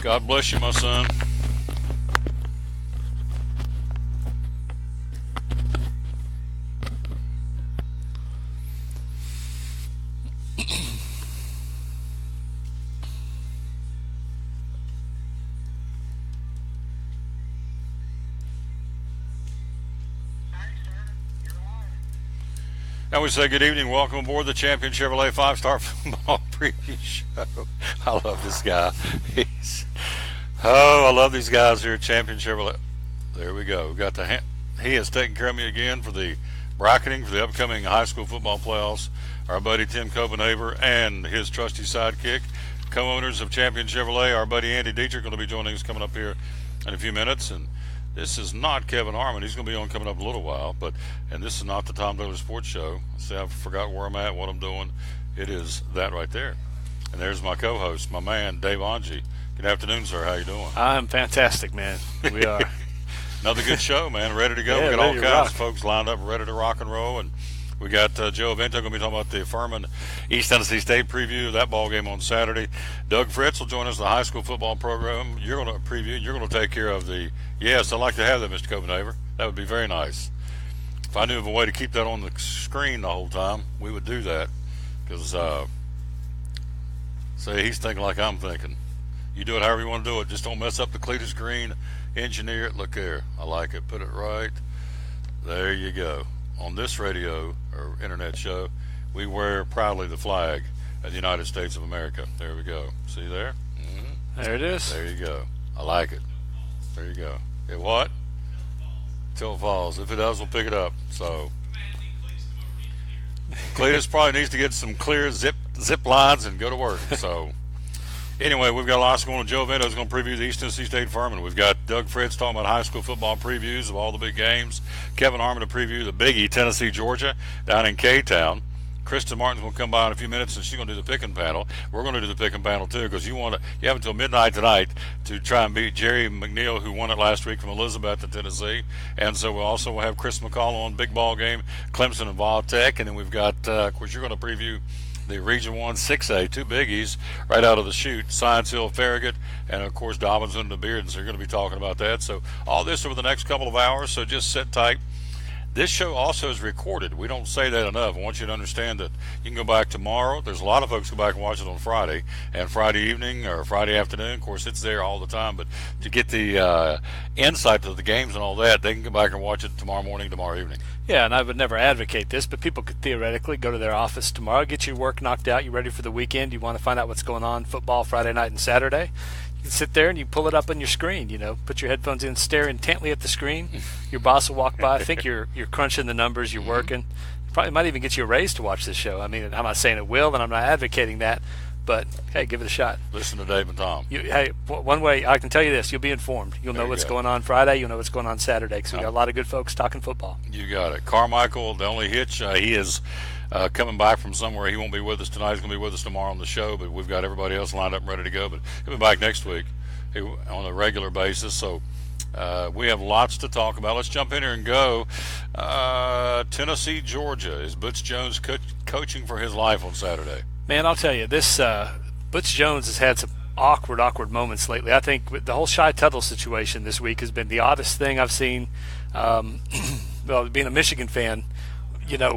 God bless you, my son. And we say good evening. Welcome aboard the Champion Chevrolet 5-Star Football Preview Show. I love this guy. I love these guys here at Champion Chevrolet. There we go. We got he has taken care of me again for the bracketing for the upcoming high school football playoffs. Our buddy Tim Copenhaver and his trusty sidekick, co-owners of Champion Chevrolet, our buddy Andy Dietrich, going to be joining us coming up here in a few minutes. And this is not Kevin Harmon. He's going to be on coming up in a little while. And this is not the Tom Taylor Sports Show. See, I forgot where I'm at, what I'm doing. It is that right there. And there's my co-host, my man, Dave Angie. Good afternoon, sir. How you doing? I'm fantastic, man. We are. Another good show, man. Ready to go. Yeah, We got all ready to kinds rock. of folks lined up, ready to rock and roll. And we got Joe Avento going to be talking about the Furman East Tennessee State preview, that ball game on Saturday. Doug Fritz will join us in the high school football program. You're going to preview. You're going to take care of the. Yes, I'd like to have that, Mr. Copenhaver. That would be very nice. If I knew of a way to keep that on the screen the whole time, we would do that. Because, say, he's thinking like I'm thinking. You do it however you want to do it. Just don't mess up the Cletus Green. Engineer it. Look there. I like it. Put it right. There you go. On this radio or internet show, we wear proudly the flag of the United States of America. There we go. See there? Mm-hmm. There it is. There you go. I like it. There you go. It what? Till it falls. If it does, we'll pick it up. So Cletus probably needs to get some clear zip lines and go to work. So anyway, we've got a lot going on. Joe Vento's going to preview the East Tennessee State Furman. We've got Doug Fritz talking about high school football previews of all the big games. Kevin Harmon to preview the Biggie, Tennessee, Georgia, down in K-Town. Kristen Martin's going to come by in a few minutes, and she's going to do the picking panel. We're going to do the picking panel, too, because you have until midnight tonight to try and beat Jerry McNeil, who won it last week from Elizabeth in Tennessee. And so we'll also have Chris McCall on big ball game, Clemson and Vol Tech. And then we've got, of course, you're going to preview the Region 1 6A, two biggies right out of the chute, Science Hill, Farragut, and, of course, Dobbins and the Beards. So you're going to be talking about that. So all this over the next couple of hours, so just sit tight. This show also is recorded. We don't say that enough. I want you to understand that you can go back tomorrow. There's a lot of folks who go back and watch it on Friday and Friday evening or Friday afternoon. Of course, it's there all the time. But to get the insight to the games and all that, they can go back and watch it tomorrow morning, tomorrow evening. Yeah, and I would never advocate this, but people could theoretically go to their office tomorrow, get your work knocked out, you ready for the weekend, you want to find out what's going on, football Friday night and Saturday. You can sit there and you pull it up on your screen, put your headphones in, stare intently at the screen. Your boss will walk by, think you're crunching the numbers, you're working. Probably might even get you a raise to watch this show. I mean, I'm not saying it will, and I'm not advocating that, but hey, give it a shot. Listen to Dave and Tom. Hey, one way I can tell you this: you'll be informed. You'll know what's going on Friday. You'll know what's going on Saturday. Because we got a lot of good folks talking football. You got it. Carmichael, the only hitch, he is coming back from somewhere. He won't be with us tonight. He's going to be with us tomorrow on the show. But we've got everybody else lined up and ready to go. But he'll be back next week on a regular basis. So we have lots to talk about. Let's jump in here and go. Tennessee, Georgia. Is Butch Jones coaching for his life on Saturday? Man, I'll tell you, this Butch Jones has had some awkward moments lately. I think the whole Shy Tuttle situation this week has been the oddest thing I've seen. Well, being a Michigan fan,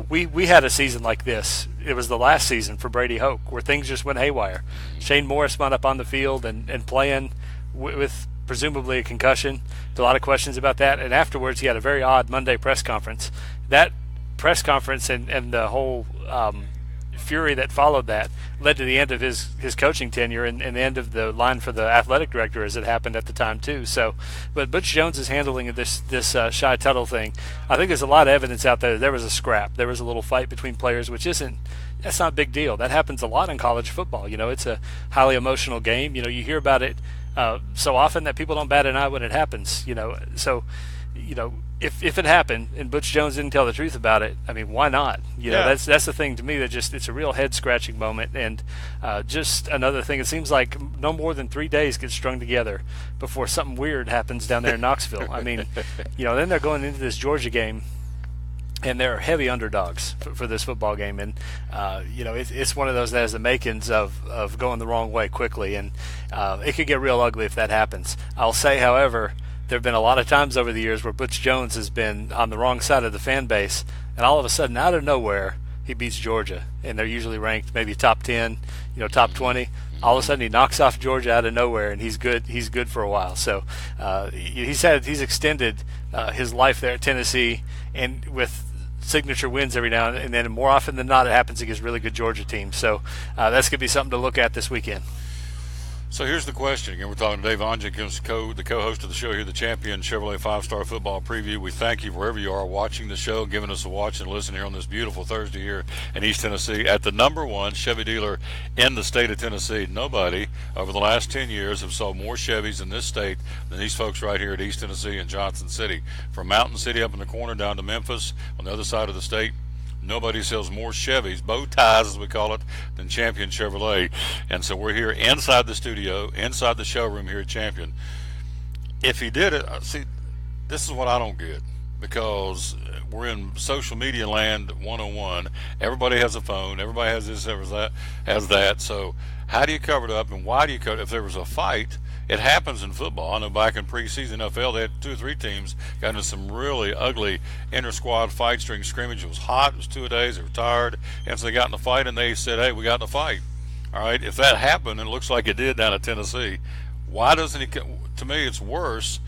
we had a season like this. It was the last season for Brady Hoke, where things just went haywire. Shane Morris wound up on the field and playing with presumably a concussion. A lot of questions about that. And afterwards, he had a very odd Monday press conference. That press conference and the whole fury that followed that led to the end of his coaching tenure and the end of the line for the athletic director, as it happened at the time too. So, but Butch Jones is handling this Shy Tuttle thing. I think there's a lot of evidence out there. There was a scrap. There was a little fight between players, that's not a big deal. That happens a lot in college football. It's a highly emotional game. You hear about it so often that people don't bat an eye when it happens. So if it happened and Butch Jones didn't tell the truth about it, I mean, why not? That's the thing to me that it's a real head scratching moment, and just another thing. It seems like no more than 3 days get strung together before something weird happens down there in Knoxville. I mean, then they're going into this Georgia game. and they're heavy underdogs for this football game. And it's one of those that has the makings of going the wrong way quickly, and it could get real ugly if that happens. I'll say, however, there have been a lot of times over the years where Butch Jones has been on the wrong side of the fan base, and all of a sudden, out of nowhere, he beats Georgia, and they're usually ranked maybe top 10, top 20. All of a sudden, he knocks off Georgia out of nowhere, and he's good. He's good for a while. So he's extended his life there at Tennessee, and with signature wins every now and then. And more often than not, it happens against really good Georgia teams. So that's going to be something to look at this weekend. So here's the question. Again, we're talking to Dave Onjik, the co-host of the show here, the Champion Chevrolet 5-Star Football Preview. We thank you wherever you are watching the show, giving us a watch and listen here on this beautiful Thursday here in East Tennessee at the #1 Chevy dealer in the state of Tennessee. Nobody over the last 10 years have sold more Chevys in this state than these folks right here at East Tennessee and Johnson City. From Mountain City up in the corner down to Memphis on the other side of the state, nobody sells more Chevys, bow ties as we call it, than Champion Chevrolet. And so we're here inside the studio, inside the showroom here at Champion. If he did it, see, this is what I don't get, because we're in social media land 101. Everybody has a phone. Everybody has this, has that. So how do you cover it up, and why do you cover it? If there was a fight, it happens in football. I know back in preseason NFL, they had 2 or 3 teams got into some really ugly inter-squad fights during scrimmage. It was hot. It was 2 days. They were tired. And so they got in a fight, and they said, hey, we got in a fight. All right, if that happened, and it looks like it did down at Tennessee, why doesn't he – to me, it's worse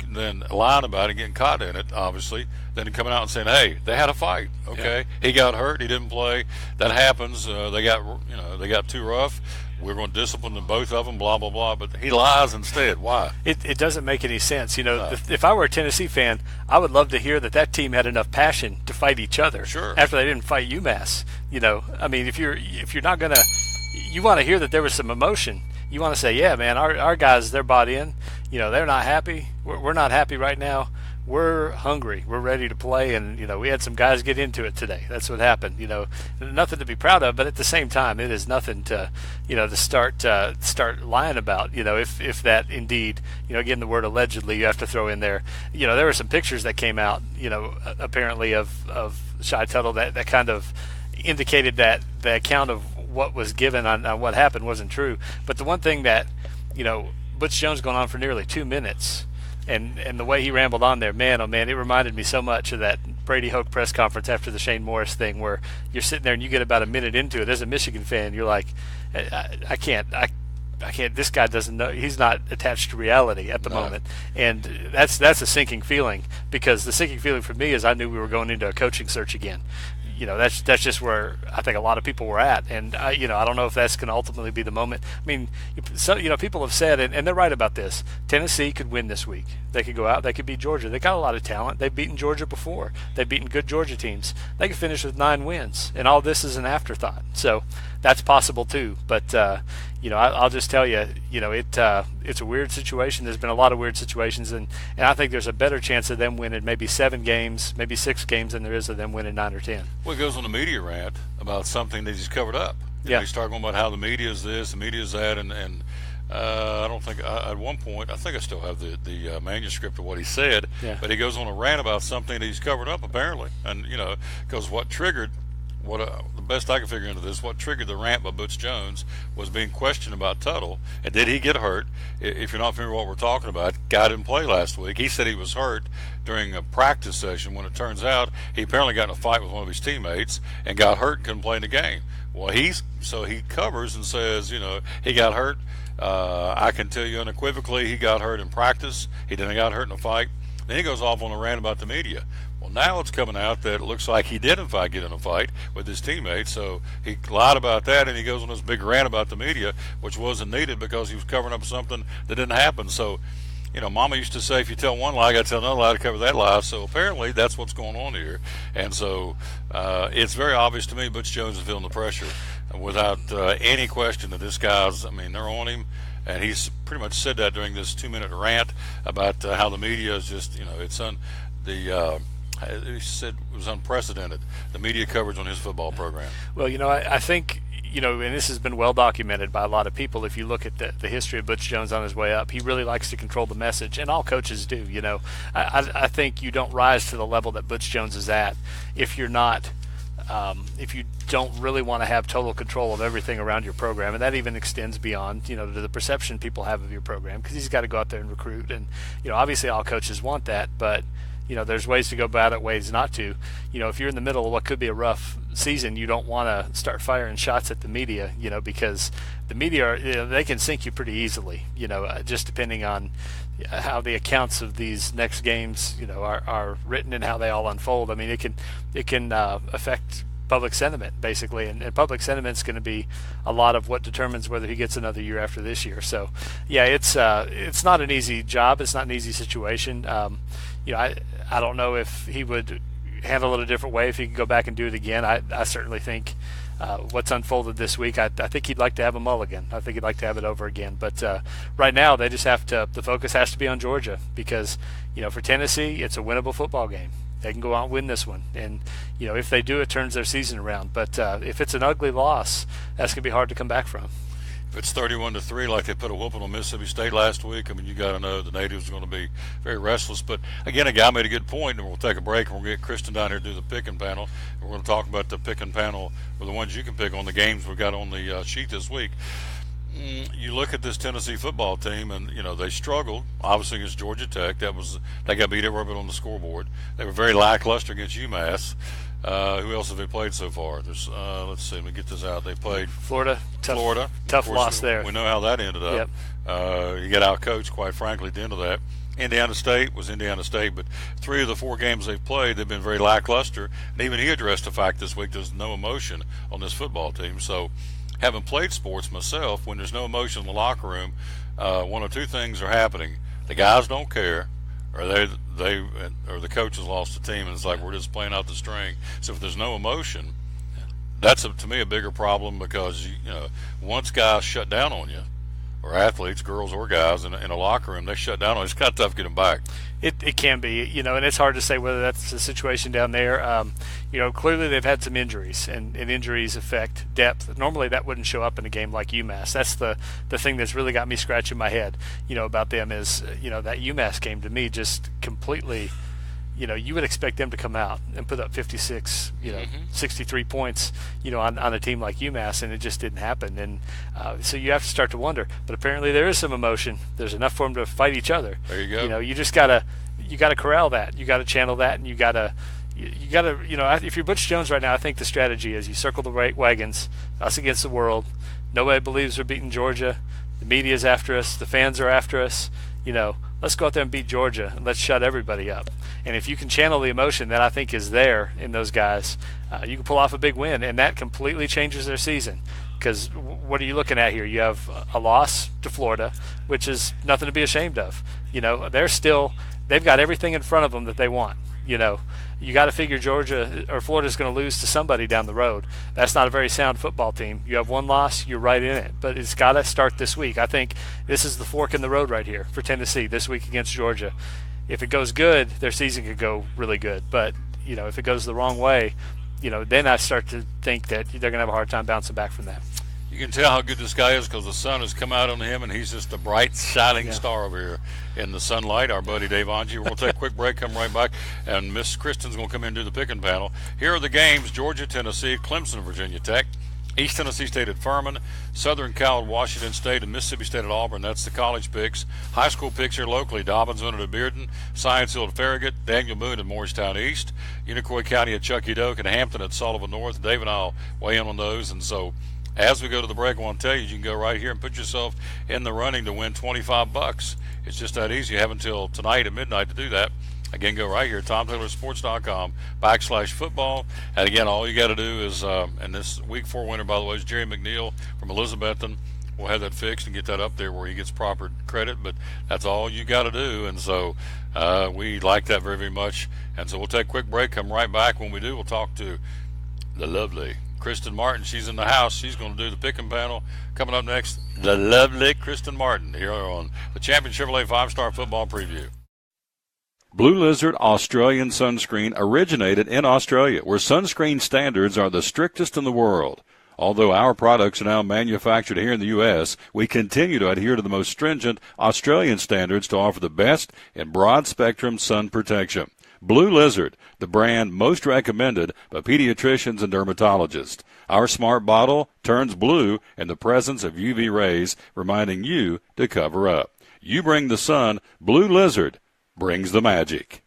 than lying about it, getting caught in it, obviously, than coming out and saying, hey, they had a fight. Okay, yeah. He got hurt. He didn't play. That happens. They got too rough. We're going to discipline them, both of them, blah, blah, blah. But he lies instead. Why? It doesn't make any sense. If I were a Tennessee fan, I would love to hear that team had enough passion to fight each other. Sure. After they didn't fight UMass. I mean, if you're not going to – you want to hear that there was some emotion. You want to say, yeah, man, our guys, they're bought in. They're not happy. We're not happy right now. We're hungry. We're ready to play, and we had some guys get into it today. That's what happened. Nothing to be proud of, but at the same time, it is nothing to to start lying about. If that indeed, again, the word allegedly you have to throw in there. There were some pictures that came out, apparently of Shy Tuttle that kind of indicated that the account of what was given on what happened wasn't true. But the one thing that Butch Jones going on for nearly 2 minutes. And the way he rambled on there, man, oh man, it reminded me so much of that Brady Hoke press conference after the Shane Morris thing, where you're sitting there and you get about a minute into it. As a Michigan fan, you're like, I can't. This guy doesn't know. He's not attached to reality at the moment, and that's a sinking feeling, because the sinking feeling for me is I knew we were going into a coaching search again. That's just where I think a lot of people were at, and I don't know if that's going to ultimately be the moment. I mean, people have said, and they're right about this. Tennessee could win this week. They could go out. They could beat Georgia. They got a lot of talent. They've beaten Georgia before. They've beaten good Georgia teams. They could finish with 9 wins, and all this is an afterthought. So that's possible too. But I'll just tell you, it's a weird situation. There's been a lot of weird situations, and I think there's a better chance of them winning maybe 7 games, maybe 6 games, than there is of them winning 9 or 10. Well, he goes on a media rant about something that he's covered up. He's talking about how the media is this, the media is that, and I don't think at one point, I think I still have the manuscript of what he said, but he goes on a rant about something that he's covered up apparently, and because what triggered. The best I can figure into this, what triggered the rant by Butch Jones was being questioned about Tuttle, and did he get hurt? If you're not familiar with what we're talking about, guy didn't play last week. He said he was hurt during a practice session, when it turns out he apparently got in a fight with one of his teammates and got hurt and couldn't play in the game. Well, he covers and says, he got hurt. I can tell you unequivocally he got hurt in practice. He didn't got hurt in a fight. Then he goes off on a rant about the media. Well, now it's coming out that it looks like he did, in fact, get in a fight with his teammates. So he lied about that, and he goes on this big rant about the media, which wasn't needed because he was covering up something that didn't happen. So, Mama used to say, if you tell one lie, I got to tell another lie to cover that lie. So apparently that's what's going on here. And so it's very obvious to me Butch Jones is feeling the pressure without any question that this guy's, they're on him. And he's pretty much said that during this 2-minute rant about how the media is just, he said it was unprecedented, the media coverage on his football program. Well, I think, and this has been well documented by a lot of people. If you look at the history of Butch Jones on his way up, he really likes to control the message, and all coaches do. I think you don't rise to the level that Butch Jones is at if you're not. If you don't really want to have total control of everything around your program, and that even extends beyond, to the perception people have of your program, because he's got to go out there and recruit, and obviously all coaches want that, but there's ways to go about it, ways not to. If you're in the middle of what could be a rough season, you don't want to start firing shots at the media, because the media, they can sink you pretty easily, just depending on how the accounts of these next games, are written and how they all unfold. I mean, it can affect public sentiment, basically, and public sentiment is going to be a lot of what determines whether he gets another year after this year. So, yeah, it's not an easy job. It's not an easy situation. I don't know if he would handle it a different way if he could go back and do it again. I certainly think what's unfolded this week, I think he'd like to have a mulligan. I think he'd like to have it over again. But right now, they just have to. The focus has to be on Georgia because for Tennessee, it's a winnable football game. They can go out and win this one, and if they do, it turns their season around. But if it's an ugly loss, that's gonna be hard to come back from. If it's 31-3, like they put a whooping on Mississippi State last week, I mean, you got to know the natives are going to be very restless. But again, a guy made a good point, and we'll take a break, and we'll get Kristen down here to do the picking panel. We're going to talk about the picking panel, or the ones you can pick on the games we've got on the sheet this week. You look at this Tennessee football team, and they struggled obviously against Georgia Tech. They got beat everywhere but on the scoreboard. They were very lackluster against UMass. Who else have they played so far? There's let's see. Let me get this out. They played Florida. Tough course, loss there. We know how that ended up. Yep. You got out-coached, quite frankly, at the end of that. Indiana State was Indiana State, but 3 of the 4 games they've played, they've been very lackluster. And even he addressed the fact this week there's no emotion on this football team. So, having played sports myself, when there's no emotion in the locker room, one of 2 things are happening: the guys don't care, or or the coach has lost the team, and it's like we're just playing out the string. So if there's no emotion, that's to me a bigger problem, because once guys shut down on you, or athletes, girls or guys, in a locker room, they shut down on you. It's kind of tough to get them back. It can be, and it's hard to say whether that's the situation down there. Clearly they've had some injuries, and injuries affect depth. Normally that wouldn't show up in a game like UMass. That's the thing that's really got me scratching my head, about them is, that UMass game to me just completely, you would expect them to come out and put up 56, 63 points, on a team like UMass, and it just didn't happen. And so you have to start to wonder. But apparently there is some emotion. There's enough for them to fight each other. There you go. You just gotta corral that. You gotta channel that, and you gotta. If you're Butch Jones right now, I think the strategy is you circle the right wagons, us against the world. Nobody believes we're beating Georgia. The media's after us. The fans are after us. Let's go out there and beat Georgia, and let's shut everybody up. And if you can channel the emotion that I think is there in those guys, you can pull off a big win, and that completely changes their season. Because what are you looking at here? You have a loss to Florida, which is nothing to be ashamed of. They've got everything in front of them that they want. You got to figure Georgia or Florida's going to lose to somebody down the road. That's not a very sound football team. You have one loss, you're right in it. But it's got to start this week. I think this is the fork in the road right here for Tennessee this week against Georgia. If it goes good, their season could go really good. But, if it goes the wrong way, then I start to think that they're going to have a hard time bouncing back from that. You can tell how good this guy is because the sun has come out on him, and he's just a bright, shining star over here in the sunlight. Our buddy Dave Angie. We'll take a quick break, come right back, and Miss Kristen's going to come in and do the picking panel. Here are the games: Georgia, Tennessee, Clemson, Virginia Tech, East Tennessee State at Furman, Southern Cal at Washington State, and Mississippi State at Auburn. That's the college picks. High school picks here locally: Dobbins at Bearden, Science Hill at Farragut, Daniel Boone at Morristown East, Unicoi County at Chucky Doak, and Hampton at Sullivan North. Dave and I'll weigh in on those. And so, as we go to the break, I want to tell you can go right here and put yourself in the running to win $25. It's just that easy. You have until tonight at midnight to do that. Again, go right here, TomTaylorSports.com/football. And again, all you got to do is, and this week 4 winner, by the way, is Jerry McNeil from Elizabethton. We'll have that fixed and get that up there where he gets proper credit, but that's all you got to do. And so we like that very, very much. And so we'll take a quick break, come right back. When we do, we'll talk to the lovely Kristen Martin. She's in the house. She's going to do the picking panel. Coming up next, the lovely Kristen Martin here on the Champion Chevrolet 5-Star Football Preview. Blue Lizard Australian Sunscreen originated in Australia, where sunscreen standards are the strictest in the world. Although our products are now manufactured here in the U.S., we continue to adhere to the most stringent Australian standards to offer the best in broad-spectrum sun protection. Blue Lizard, the brand most recommended by pediatricians and dermatologists. Our smart bottle turns blue in the presence of UV rays, reminding you to cover up. You bring the sun, Blue Lizard brings the magic.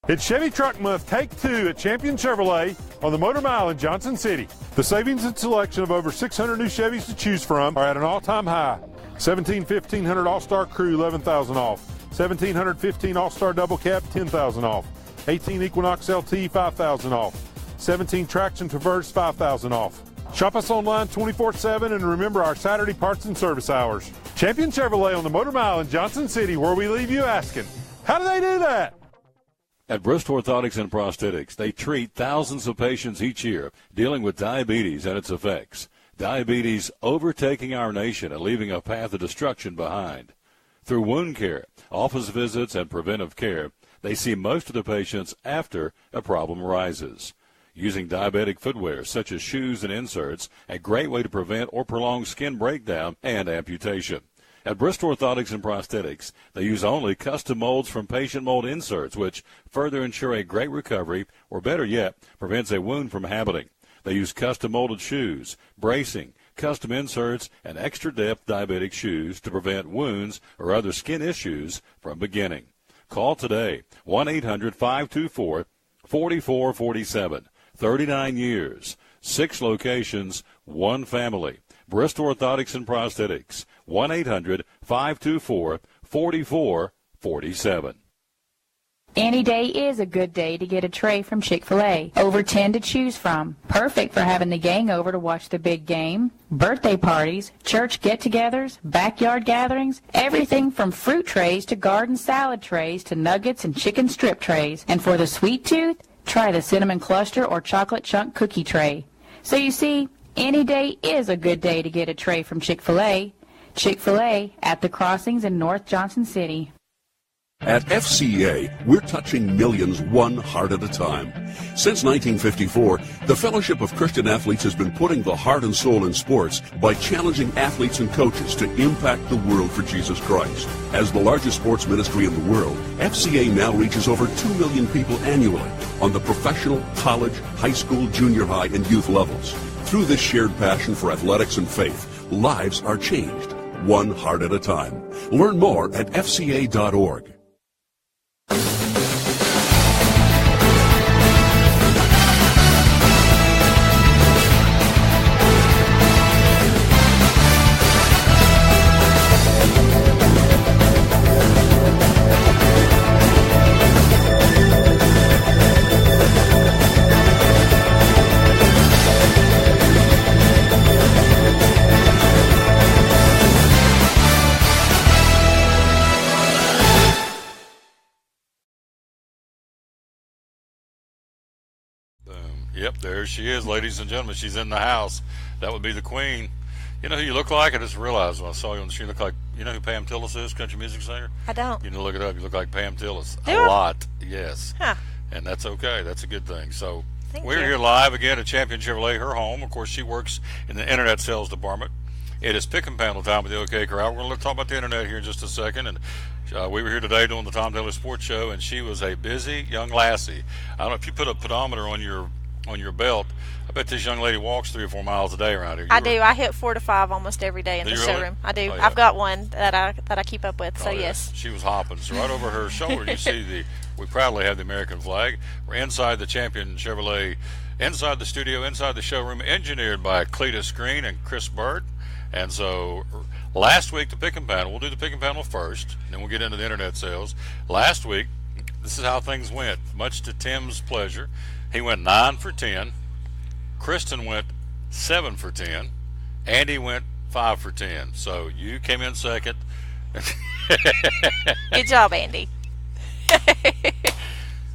It's Chevy Truck Month, Take 2 at Champion Chevrolet on the Motor Mile in Johnson City. The savings and selection of over 600 new Chevys to choose from are at an all-time high. 1500 All-Star Crew, $11,000 off. 1715 All-Star Double Cab, $10,000 off. 18 Equinox LT, $5,000 off. 17 Traction Traverse, $5,000 off. Shop us online 24/7 and remember our Saturday parts and service hours. Champion Chevrolet on the Motor Mile in Johnson City, where we leave you asking, how do they do that? At Bristol Orthotics and Prosthetics, they treat thousands of patients each year dealing with diabetes and its effects. Diabetes overtaking our nation and leaving a path of destruction behind. Through wound care, office visits, and preventive care, they see most of the patients after a problem arises. Using diabetic footwear such as shoes and inserts, a great way to prevent or prolong skin breakdown and amputation. At Bristol Orthotics and Prosthetics, they use only custom molds from patient mold inserts, which further ensure a great recovery, or better yet, prevents a wound from happening. They use custom molded shoes, bracing, custom inserts, and extra depth diabetic shoes to prevent wounds or other skin issues from beginning. Call today, 1-800-524-4447. 39 years, 6 locations, 1 family. Bristol Orthotics and Prosthetics, 1-800-524-4447. Any day is a good day to get a tray from Chick-fil-A. Over 10 to choose from. Perfect for having the gang over to watch the big game. Birthday parties, church get-togethers, backyard gatherings, everything from fruit trays to garden salad trays to nuggets and chicken strip trays. And for the sweet tooth, try the cinnamon cluster or chocolate chunk cookie tray. So you see, any day is a good day to get a tray from Chick-fil-A. Chick-fil-A at the Crossings in North Johnson City. At FCA, we're touching millions one heart at a time. Since 1954, the Fellowship of Christian Athletes has been putting the heart and soul in sports by challenging athletes and coaches to impact the world for Jesus Christ. As the largest sports ministry in the world, FCA now reaches over 2 million people annually on the professional, college, high school, junior high, and youth levels. Through this shared passion for athletics and faith, lives are changed, one heart at a time. Learn more at fca.org. Yep, there she is, ladies and gentlemen. She's in the house. That would be the queen. You know who you look like? I just realized when I saw you on the street, you look like, you know who Pam Tillis is, country music singer? I don't. You need to look it up. You look like Pam Tillis. Do a I? lot, yes. Huh. And that's okay. That's a good thing. So Thank we're you. here live again at Champion Chevrolet, her home. Of course, she works in the internet sales department. It is pick and panel time with the OK Corral. We're going to talk about the internet here in just a second. And we were here today doing the Tom Taylor Sports Show, and she was a busy young lassie. I don't know if you put a pedometer on your belt. I bet this young lady walks 3 or 4 miles a day around here. I do. I hit 4 to 5 almost every day in Do the you really? showroom. I do. Oh, yeah. I've got one that I keep up with. So Oh, yeah. yes. She was hopping. So right over her shoulder, you see we proudly have the American flag. We're inside the Champion Chevrolet, inside the studio, inside the showroom, engineered by Cletus Green and Chris Bird. And so last week, the pick and panel, we'll do the pick and panel first, and then we'll get into the internet sales. Last week, this is how things went, much to Tim's pleasure. He went 9 for 10. Kristen went 7 for 10. Andy went 5 for 10. So you came in second. Good job, Andy.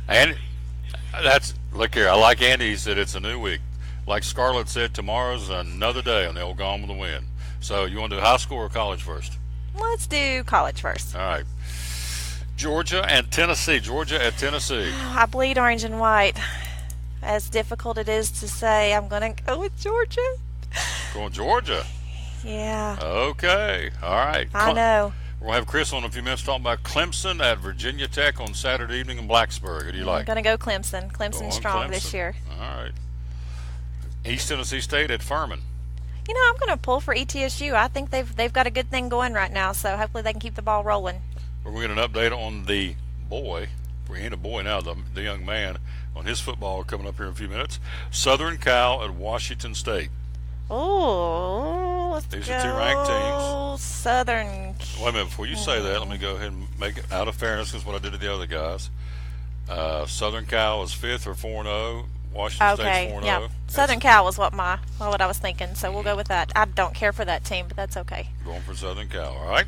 And look here, I like Andy. He said it's a new week. Like Scarlett said, tomorrow's another day on the old Gone with the Wind. So you want to do high school or college first? Let's do college first. All right. Georgia and Tennessee. Georgia at Tennessee. I bleed orange and white. As difficult it is to say, I'm going to go with Georgia. Going Georgia. Yeah. Okay. All right. I know. We'll have Chris on in a few minutes talking about Clemson at Virginia Tech on Saturday evening in Blacksburg. Who do you I'm like? going to go Clemson. Clemson Going strong Clemson. this year. All right. East Tennessee State at Furman. You know, I'm going to pull for ETSU. I think they've got a good thing going right now, so hopefully they can keep the ball rolling. We're going to get an update on the boy. We ain't a boy now, the young man, on his football coming up here in a few minutes. Southern Cal at Washington State. Oh, let's These go are 2 ranked teams. Southern. Wait a minute, before you say that, let me go ahead and make it out of fairness because what I did to the other guys. Southern Cal is 5th or 4-0. Washington Okay, State's 4-0. yeah. Southern Cal was what I was thinking, so we'll go with that. I don't care for that team, but that's okay. Going for Southern Cal, all right?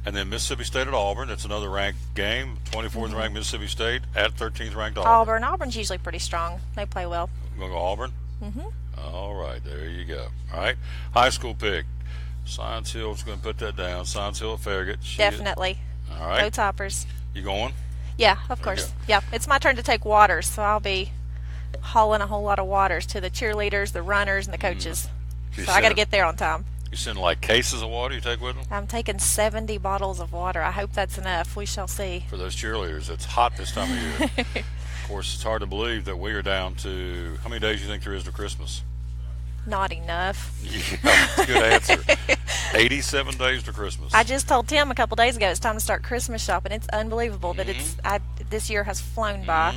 And then Mississippi State at Auburn. That's another ranked game. 24th ranked Mississippi State at 13th ranked Auburn. Auburn's usually pretty strong. They play well. Going to go Auburn? Mm-hmm. All right, there you go. All right, high school pick. Science Hill's going to put that down. Science Hill at Farragut. Definitely. All right. Go Toppers. You going? Yeah, of course. Yeah, it's my turn to take waters, so I'll be hauling a whole lot of waters to the cheerleaders, the runners, and the coaches. So I got to get there on time. You send like cases of water you take with them? I'm taking 70 bottles of water. I hope that's enough. We shall see. For those cheerleaders. It's hot this time of year. Of course, it's hard to believe that we are down to, how many days do you think there is to Christmas? Not enough. Yeah, good answer. 87 days to Christmas. I just told Tim a couple days ago it's time to start Christmas shopping. It's unbelievable that this year has flown by.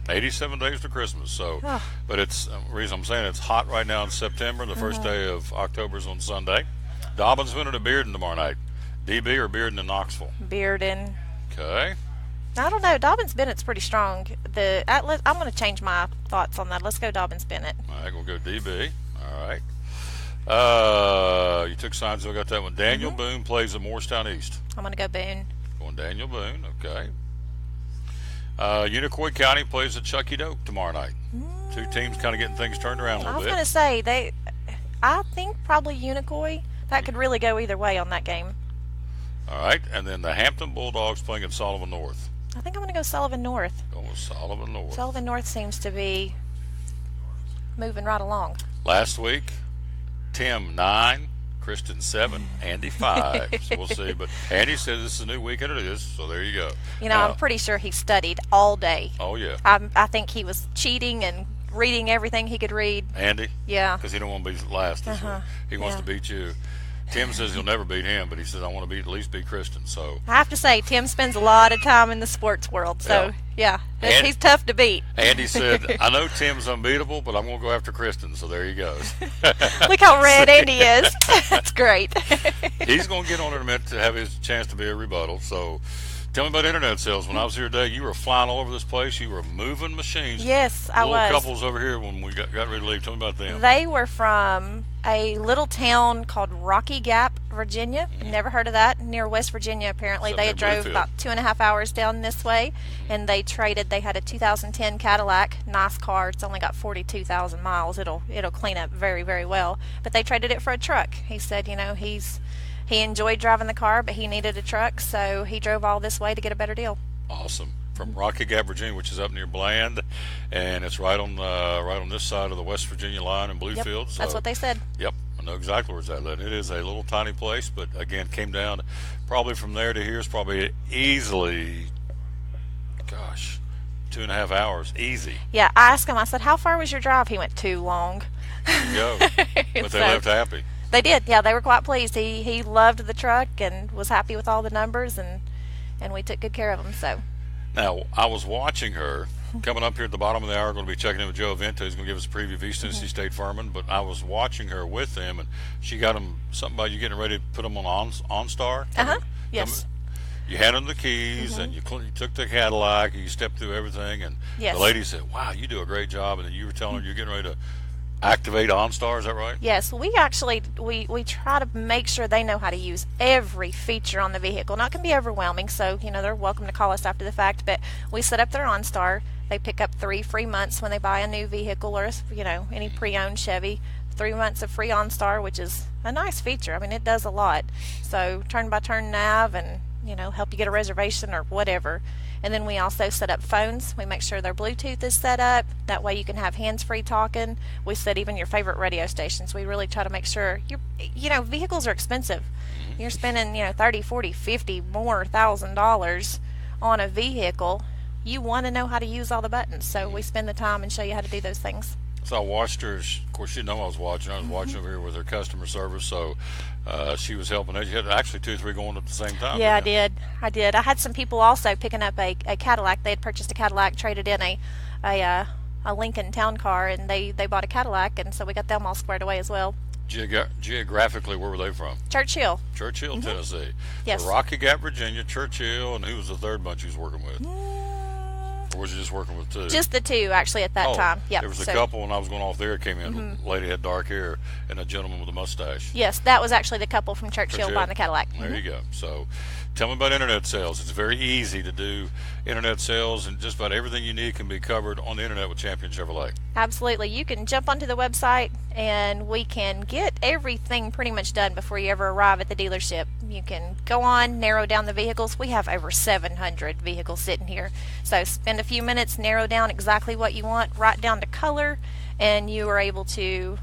87 days to Christmas. So, but it's the reason I'm saying it's hot right now in September. The first day of October is on Sunday. Dobbins winning to Bearden tomorrow night. DB or Bearden in Knoxville? Bearden. Okay. I don't know. Dobbins Bennett's pretty strong. I'm going to change my thoughts on that. Let's go Dobbins Bennett. All right, we'll go DB. All right. You took Science-Hill, got that one. Daniel Boone plays at Morristown East. I'm going to go Boone. Going Daniel Boone, okay. Unicoi County plays at Chucky Doak tomorrow night. 2 teams kind of getting things turned around a I little was bit. going to say, I think probably Unicoi. That could really go either way on that game. All right, and then the Hampton Bulldogs playing at Sullivan North. I think I'm going to go Sullivan North. Going with Sullivan North. Sullivan North seems to be moving right along. Last week, Tim 9, Kristen 7, Andy 5. So we'll see. But Andy said this is a new weekend. It is. So there you go. You know, I'm pretty sure he studied all day. Oh yeah. I think he was cheating and reading everything he could read. Andy. Yeah. Because he don't want to be last this week. He wants to beat you. Tim says he'll never beat him, but he says I want to at least beat Kristen. So I have to say, Tim spends a lot of time in the sports world. So yeah, he's tough to beat. Andy said, I know Tim's unbeatable, but I'm going to go after Kristen. So there he goes. Look how red Andy is. That's great. He's going to get on it a minute to have his chance to be a rebuttal. So tell me about internet sales. When I was here today, you were flying all over this place. You were moving machines. Yes, I was. Little couples over here when we got ready to leave. Tell me about them. They were from a little town called Rocky Gap, Virginia. Never heard of that. Near West Virginia, apparently. Something They near drove Bluefield. about 2.5 hours down this way, and they traded. They had a 2010 Cadillac, nice car. It's only got 42,000 miles. It'll clean up very, very well. But they traded it for a truck. He said, you know, he enjoyed driving the car, but he needed a truck, so he drove all this way to get a better deal. Awesome. From Rocky Gap, Virginia, which is up near Bland, and it's right on this side of the West Virginia line in Bluefield. Yep, So, that's what they said. Yep, I know exactly where it's at. It is a little tiny place, but again, came down probably from there to here is probably easily, 2.5 hours, easy. Yeah, I asked him, I said, how far was your drive? He went, too long. There you go. But they left happy. They did, yeah, they were quite pleased. He loved the truck and was happy with all the numbers, and we took good care of him, so. Now, I was watching her. Coming up here at the bottom of the hour, going to be checking in with Joe Avento. He's going to give us a preview of East Tennessee State Furman. But I was watching her with them, and she got them something about you getting ready to put them on OnStar. Yes. You had them the keys, and you took the Cadillac, and you stepped through everything. And Yes. the lady said, "Wow, you do a great job." And then you were telling her you're getting ready to activate OnStar. Is that right? Yes, we actually we try to make sure they know how to use every feature on the vehicle. Now, it can be overwhelming, so they're welcome to call us after the fact. But we set up their OnStar. They pick up 3 free months when they buy a new vehicle or any pre-owned Chevy. 3 months of free OnStar, which is a nice feature. I mean, it does a lot. So turn-by-turn nav and help you get a reservation or whatever. And then we also set up phones. We make sure their Bluetooth is set up. That way you can have hands-free talking. We set even your favorite radio stations. We really try to make sure vehicles are expensive. You're spending, $30, $40, $50 more $1,000 on a vehicle. You want to know how to use all the buttons. So we spend the time and show you how to do those things. So I watched her. Of course, she didn't know I was watching. I was watching over here with her customer service. So she was helping us. You had actually 2 or 3 going at the same time. Yeah, I did. I had some people also picking up a Cadillac. They had purchased a Cadillac, traded in a Lincoln Town Car, and they bought a Cadillac, and so we got them all squared away as well. Geographically, where were they from? Churchill, Tennessee. Yes. So Rocky Gap, Virginia, Churchill, and who was the third bunch you was working with? Or was you just working with 2? Just the 2, actually, at that time. Yep. There was a couple, and I was going off there. Came in, lady had dark hair, and a gentleman with a mustache. Yes, that was actually the couple from Churchill buying the Cadillac. There you go. So tell me about internet sales. It's very easy to do internet sales, and just about everything you need can be covered on the internet with Champion Chevrolet. Absolutely. You can jump onto the website, and we can get everything pretty much done before you ever arrive at the dealership. You can go on, narrow down the vehicles. We have over 700 vehicles sitting here. So spend a few minutes, narrow down exactly what you want, right down to color, and you are able to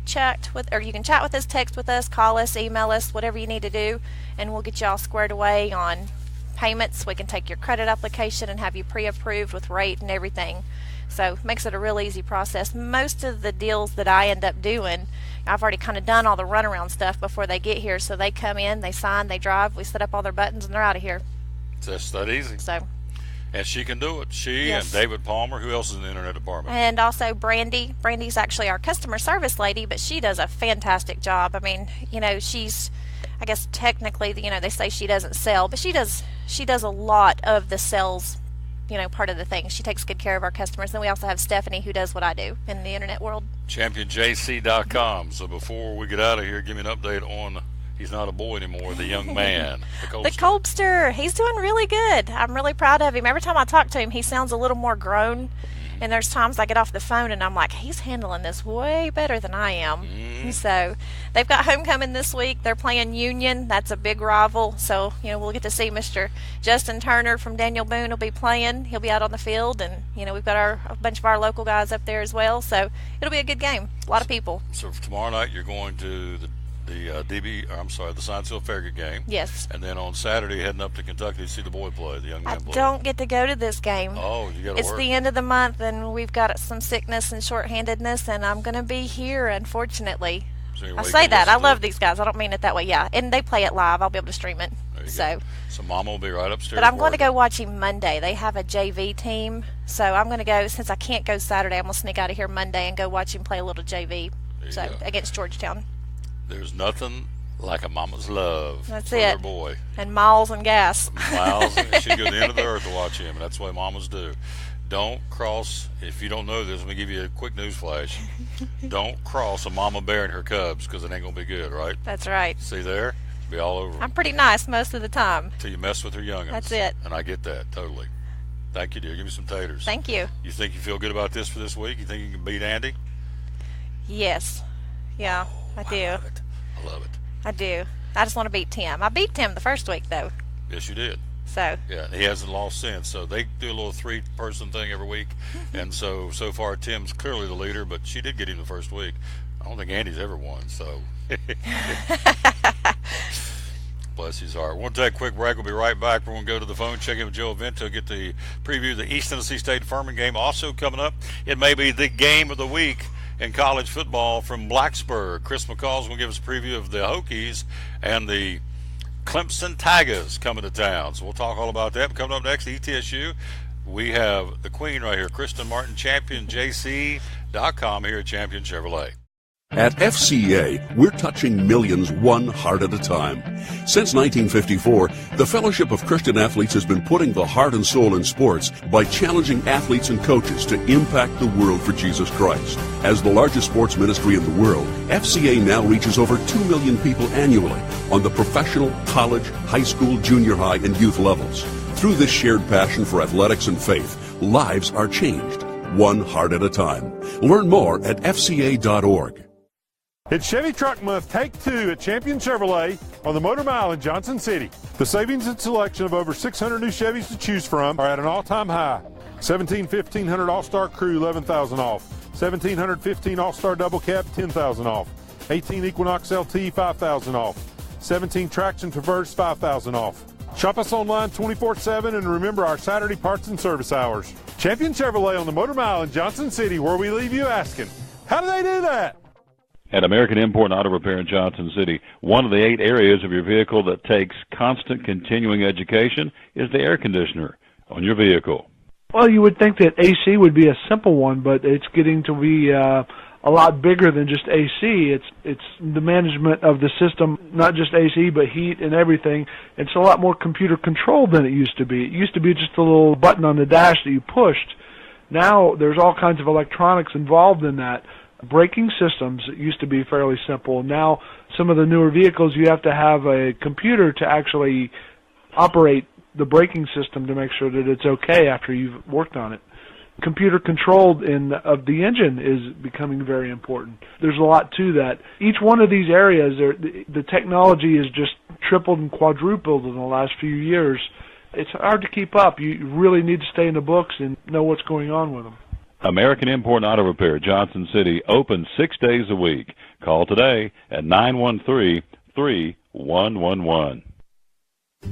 you can chat with us, text with us, call us, email us, whatever you need to do, and we'll get you all squared away on payments. We can take your credit application and have you pre-approved with rate and everything. So it makes it a real easy process. Most of the deals that I end up doing, I've already kind of done all the runaround stuff before they get here. So they come in, they sign, they drive, we set up all their buttons, and they're out of here. It's just that easy. So, and she can do it. She yes. and David Palmer. Who else is in the internet department? And also Brandy. Brandy's actually our customer service lady, but she does a fantastic job. I mean, she's, I guess technically, they say she doesn't sell, but she does a lot of the sales, part of the thing. She takes good care of our customers. Then we also have Stephanie, who does what I do in the internet world. ChampionJC.com. So before we get out of here, give me an update on, he's not a boy anymore, the young man, the Colbster. He's doing really good. I'm really proud of him. Every time I talk to him, he sounds a little more grown. And there's times I get off the phone and I'm like, he's handling this way better than I am. So they've got homecoming this week. They're playing Union. That's a big rival. So, we'll get to see Mr. Justin Turner from Daniel Boone will be playing. He'll be out on the field. And, we've got a bunch of our local guys up there as well. So it'll be a good game. A lot of people. So for tomorrow night, you're going to the Science Hill Farragut game. Yes. And then on Saturday, heading up to Kentucky to see the boy play, the young man play. I don't get to go to this game. Oh, you got to work. It's the end of the month, and we've got some sickness and shorthandedness, and I'm going to be here, unfortunately. So I say that. I love these guys. I don't mean it that way. Yeah, and they play it live. I'll be able to stream it. So Mama will be right upstairs. But I'm going to go watch him Monday. They have a JV team, so I'm going to go. Since I can't go Saturday, I'm going to sneak out of here Monday and go watch him play a little JV. Against Georgetown. There's nothing like a mama's love for it. Her boy. And miles and gas. She'd go to the end of the earth to watch him, and that's the way mamas do. Don't cross, if you don't know this, let me give you a quick news flash. Don't cross a mama bear and her cubs, because it ain't going to be good, right? That's right. See there? Be all over. I'm pretty nice most of the time. Till you mess with her young'uns. That's it. And I get that, totally. Thank you, dear. Give me some taters. Thank you. You think you feel good about this for this week? You think you can beat Andy? Yes. Yeah, I do. I love it. I do. I just want to beat Tim. I beat Tim the first week, though. Yes, you did. So. Yeah, he hasn't lost since. So they do a little 3-person thing every week. And so far, Tim's clearly the leader, but she did get him the first week. I don't think Andy's ever won, so. Bless his heart. We'll take a quick break. We'll be right back. We're going to go to the phone, check in with Joe Vento, get the preview of the East Tennessee State Furman game. Also coming up, it may be the game of the week in college football from Blacksburg. Chris McCall's going to give us a preview of the Hokies and the Clemson Tigers coming to town. So we'll talk all about that. Coming up next, ETSU, we have the queen right here, Kristen Martin, ChampionJC.com here at Champion Chevrolet. At FCA, we're touching millions one heart at a time. Since 1954, the Fellowship of Christian Athletes has been putting the heart and soul in sports by challenging athletes and coaches to impact the world for Jesus Christ. As the largest sports ministry in the world, FCA now reaches over 2 million people annually on the professional, college, high school, junior high, and youth levels. Through this shared passion for athletics and faith, lives are changed, one heart at a time. Learn more at FCA.org. It's Chevy Truck Month Take 2 at Champion Chevrolet on the Motor Mile in Johnson City. The savings and selection of over 600 new Chevys to choose from are at an all-time high. 1500 All-Star Crew, $11,000 off. 1715 All-Star Double Cab, $10,000 off. 18 Equinox LT, $5,000 off. 17 Traction Traverse, $5,000 off. Shop us online 24/7 and remember our Saturday parts and service hours. Champion Chevrolet on the Motor Mile in Johnson City, where we leave you asking, how do they do that? At American Import Auto Repair in Johnson City, one of the 8 areas of your vehicle that takes constant continuing education is the air conditioner on your vehicle. Well, you would think that AC would be a simple one, but it's getting to be a lot bigger than just AC. It's the management of the system, not just AC, but heat and everything. It's a lot more computer controlled than it used to be. It used to be just a little button on the dash that you pushed. Now there's all kinds of electronics involved in that. Braking systems used to be fairly simple. Now some of the newer vehicles, you have to have a computer to actually operate the braking system to make sure that it's okay after you've worked on it. Computer controlled of the engine is becoming very important. There's a lot to that. Each one of these areas, the technology is just tripled and quadrupled in the last few years. It's hard to keep up. You really need to stay in the books and know what's going on with them. American Import Auto Repair, Johnson City, open 6 days a week. Call today at 913-3111.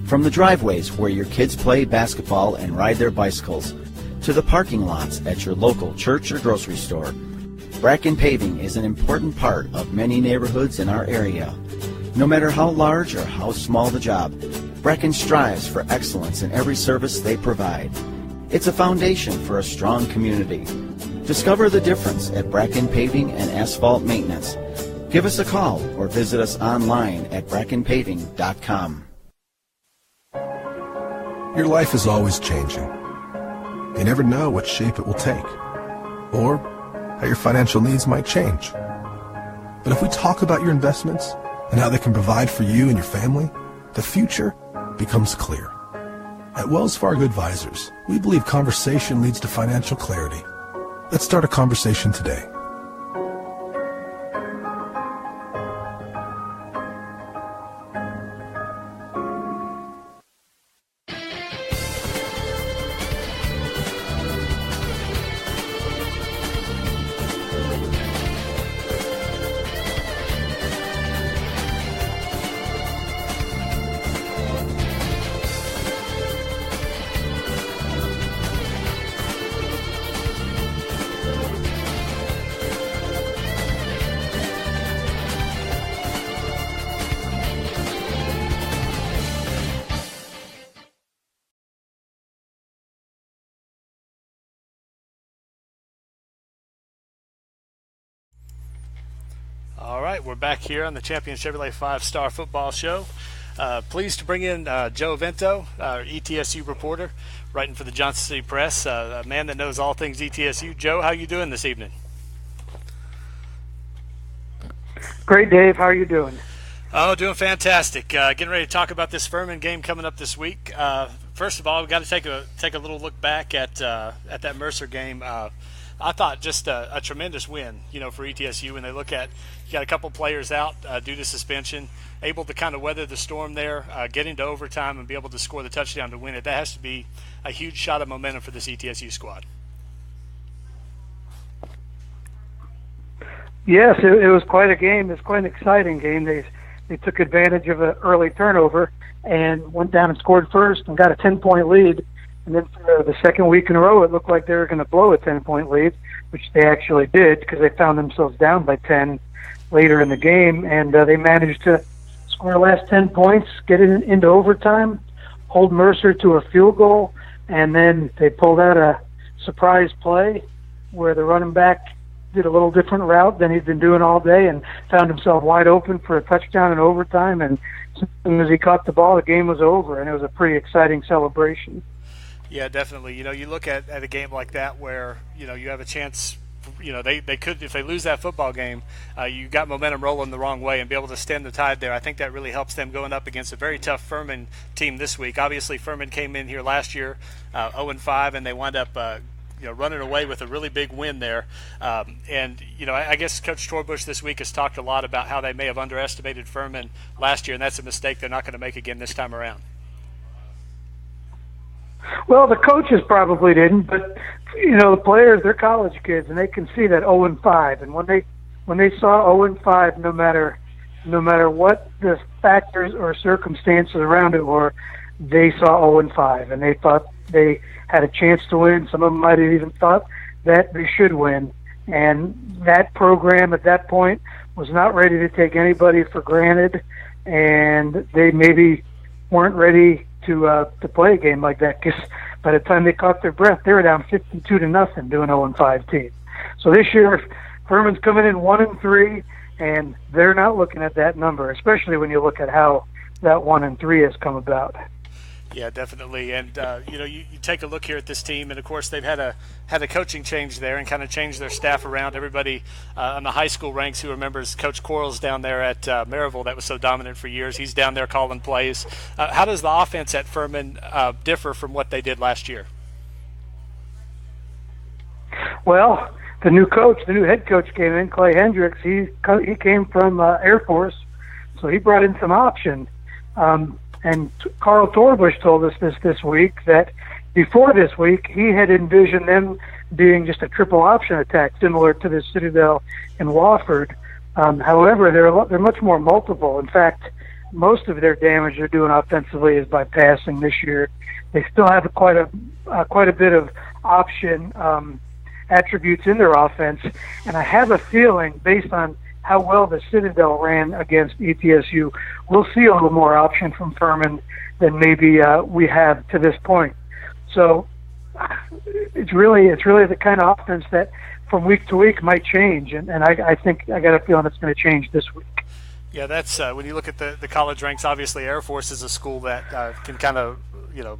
From the driveways where your kids play basketball and ride their bicycles, to the parking lots at your local church or grocery store, Bracken Paving is an important part of many neighborhoods in our area. No matter how large or how small the job, Bracken strives for excellence in every service they provide. It's a foundation for a strong community. Discover the difference at Bracken Paving and Asphalt Maintenance. Give us a call or visit us online at brackenpaving.com. Your life is always changing. You never know what shape it will take, or how your financial needs might change. But if we talk about your investments and how they can provide for you and your family, the future becomes clear. At Wells Fargo Advisors, we believe conversation leads to financial clarity. Let's start a conversation today. All right, we're back here on the Champion Chevrolet 5-Star Football Show. Pleased to bring in Joe Vento, our ETSU reporter, writing for the Johnson City Press, a man that knows all things ETSU. Joe, how you doing this evening? Great, Dave. How are you doing? Oh, doing fantastic. Getting ready to talk about this Furman game coming up this week. First of all, we've got to take a little look back at that Mercer game. I thought just a tremendous win, for ETSU. When they look at, you got a couple players out due to suspension, able to kind of weather the storm there, get into overtime and be able to score the touchdown to win it. That has to be a huge shot of momentum for this ETSU squad. Yes, it was quite a game. It was quite an exciting game. They took advantage of an early turnover and went down and scored first and got a 10-point lead. And then for the second week in a row, it looked like they were going to blow a 10-point lead, which they actually did because they found themselves down by 10 later in the game. And they managed to score the last 10 points, get it into overtime, hold Mercer to a field goal, and then they pulled out a surprise play where the running back did a little different route than he'd been doing all day and found himself wide open for a touchdown in overtime. And as soon as he caught the ball, the game was over, and it was a pretty exciting celebration. Yeah, definitely. You look at a game like that where, you have a chance, they could, if they lose that football game, you got momentum rolling the wrong way and be able to stem the tide there. I think that really helps them going up against a very tough Furman team this week. Obviously, Furman came in here last year 0-5, and they wound up running away with a really big win there. And I guess Coach Torbush this week has talked a lot about how they may have underestimated Furman last year, and that's a mistake they're not going to make again this time around. Well, the coaches probably didn't, but the players, they're college kids, and they can see that 0-5. And when they saw 0-5, no matter what the factors or circumstances around it were, they saw 0-5, and they thought they had a chance to win. Some of them might have even thought that they should win. And that program at that point was not ready to take anybody for granted, and they maybe weren't ready to play a game like that, because by the time they caught their breath, they were down 52-0 doing 0-5 team. So this year, Furman's coming in 1-3, and they're not looking at that number, especially when you look at how that 1-3 has come about. Yeah, definitely. And you take a look here at this team, and of course they've had a coaching change there and kind of changed their staff around. Everybody on the high school ranks who remembers Coach Quarles down there at Maryville that was so dominant for years. He's down there calling plays. How does the offense at Furman differ from what they did last year? Well, the new head coach came in, Clay Hendricks. He came from Air Force, so he brought in some option. And Carl Torbush told us this week that before this week, he had envisioned them being just a triple option attack, similar to the Citadel and Wofford. However, they're much more multiple. In fact, most of their damage they're doing offensively is by passing this year. They still have quite a bit of option attributes in their offense, and I have a feeling, based on how well the Citadel ran against ETSU, we'll see a little more option from Furman than maybe we have to this point. So it's really the kind of offense that from week to week might change, and I think I got a feeling it's going to change this week. Yeah, that's when you look at the college ranks. Obviously, Air Force is a school that can kind of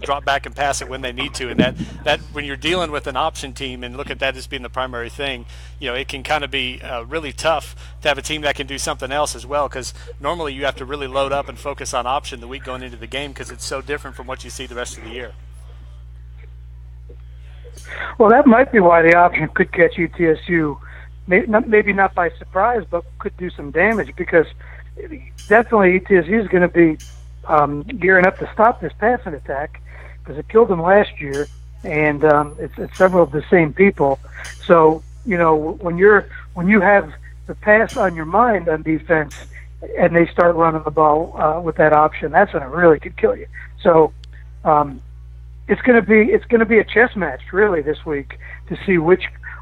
drop back and pass it when they need to, and that when you're dealing with an option team and look at that as being the primary thing, it can kind of be really tough to have a team that can do something else as well, because normally you have to really load up and focus on option the week going into the game because it's so different from what you see the rest of the year. Well, that might be why the option could catch ETSU, maybe not by surprise, but could do some damage, because definitely ETSU is going to be gearing up to stop this passing attack, because it killed them last year, and it's several of the same people. So when you have the pass on your mind on defense, and they start running the ball with that option, that's when it really could kill you. So it's going to be a chess match really this week to see what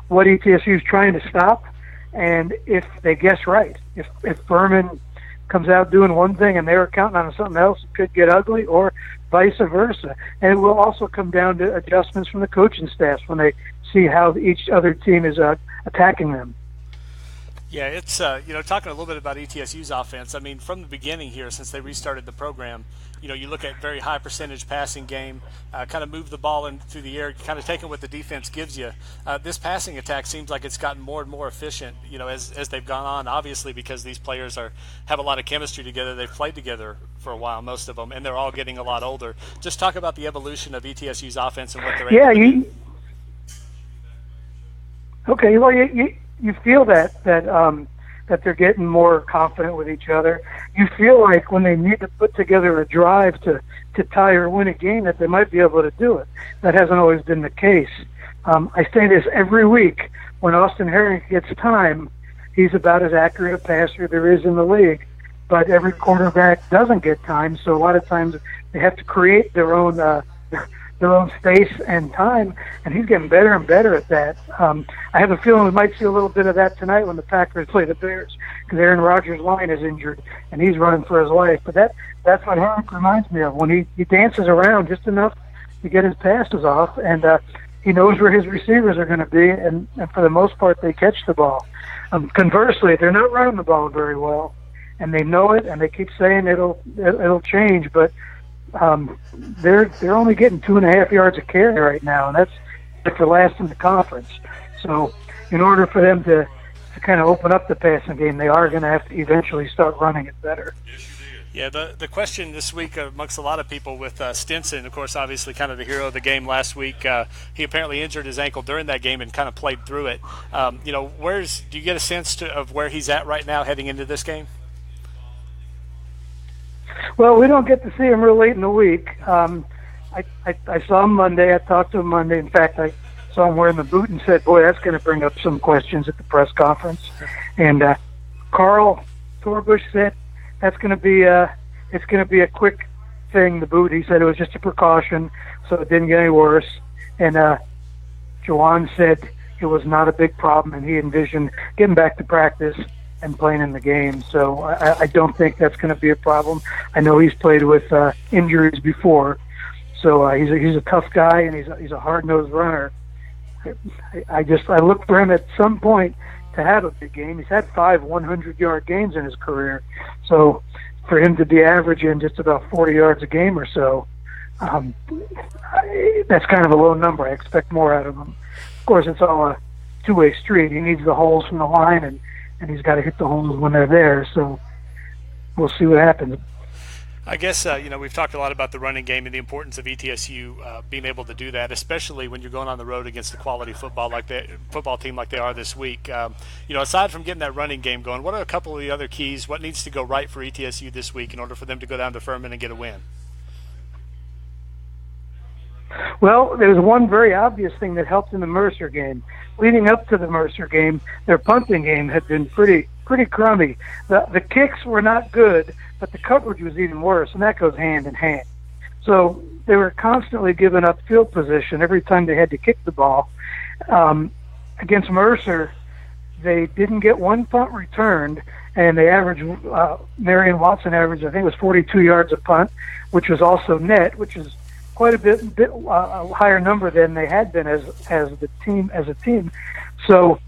ETSU is trying to stop, and if they guess right. If Furman comes out doing one thing and they were counting on something else, it could get ugly, or vice versa. And it will also come down to adjustments from the coaching staffs when they see how each other team is attacking them. Yeah, it's talking a little bit about ETSU's offense. I mean, from the beginning here, since they restarted the program, you look at very high percentage passing game, kind of move the ball in through the air, kind of taking what the defense gives you. This passing attack seems like it's gotten more and more efficient, as they've gone on. Obviously, because these players have a lot of chemistry together. They've played together for a while, most of them, and they're all getting a lot older. Just talk about the evolution of ETSU's offense and what they're able to do. Okay, well, you feel that they're getting more confident with each other. You feel like when they need to put together a drive to tie or win a game, that they might be able to do it. That hasn't always been the case. I say this every week. When Austin Herring gets time, he's about as accurate a passer there is in the league. But every quarterback doesn't get time, so a lot of times they have to create their own space and time, and he's getting better and better at that. I have a feeling we might see a little bit of that tonight when the Packers play the Bears, because Aaron Rodgers' line is injured, and he's running for his life. But that's what Herrick reminds me of, when he dances around just enough to get his passes off, and he knows where his receivers are going to be, and for the most part, they catch the ball. Conversely, they're not running the ball very well, and they know it, and they keep saying it'll change, but they're only getting 2.5 yards a carry right now, and that's the last in the conference. So in order for them to kind of open up the passing game, they are going to have to eventually start running it better. Yeah, the question this week amongst a lot of people with Stinson, of course, obviously kind of the hero of the game last week. He apparently injured his ankle during that game and kind of played through it. Do you get a sense of where he's at right now heading into this game? Well, we don't get to see him real late in the week. I saw him Monday. I talked to him Monday. In fact, I saw him wearing the boot and said, boy, that's going to bring up some questions at the press conference. And Carl Torbush said, it's going to be a quick thing, the boot. He said it was just a precaution, so it didn't get any worse. And Juwan said it was not a big problem, and he envisioned getting back to practice and playing in the game. So I don't think that's going to be a problem. I know he's played with injuries before, so he's a tough guy, and he's a hard-nosed runner. I look for him at some point to have a big game. He's had 5 100-yard games in his career. So for him to be averaging just about 40 yards a game or so, that's kind of a low number. I expect more out of him. Of course, it's all a two-way street. He needs the holes from the line, and he's got to hit the holes when they're there. So we'll see what happens. I guess, we've talked a lot about the running game and the importance of ETSU being able to do that, especially when you're going on the road against a quality football team like they are this week. Aside from getting that running game going, what are a couple of the other keys? What needs to go right for ETSU this week in order for them to go down to Furman and get a win? Well, there's one very obvious thing that helped in the Mercer game. Leading up to the Mercer game, their punting game had been pretty crummy. The kicks were not good, but the coverage was even worse, and that goes hand in hand. So they were constantly giving up field position every time they had to kick the ball. Against Mercer, they didn't get one punt returned, and they averaged, Marion Watson averaged, I think it was 42 yards a punt, which was also net, which is quite a bit higher number than they had been as a team. So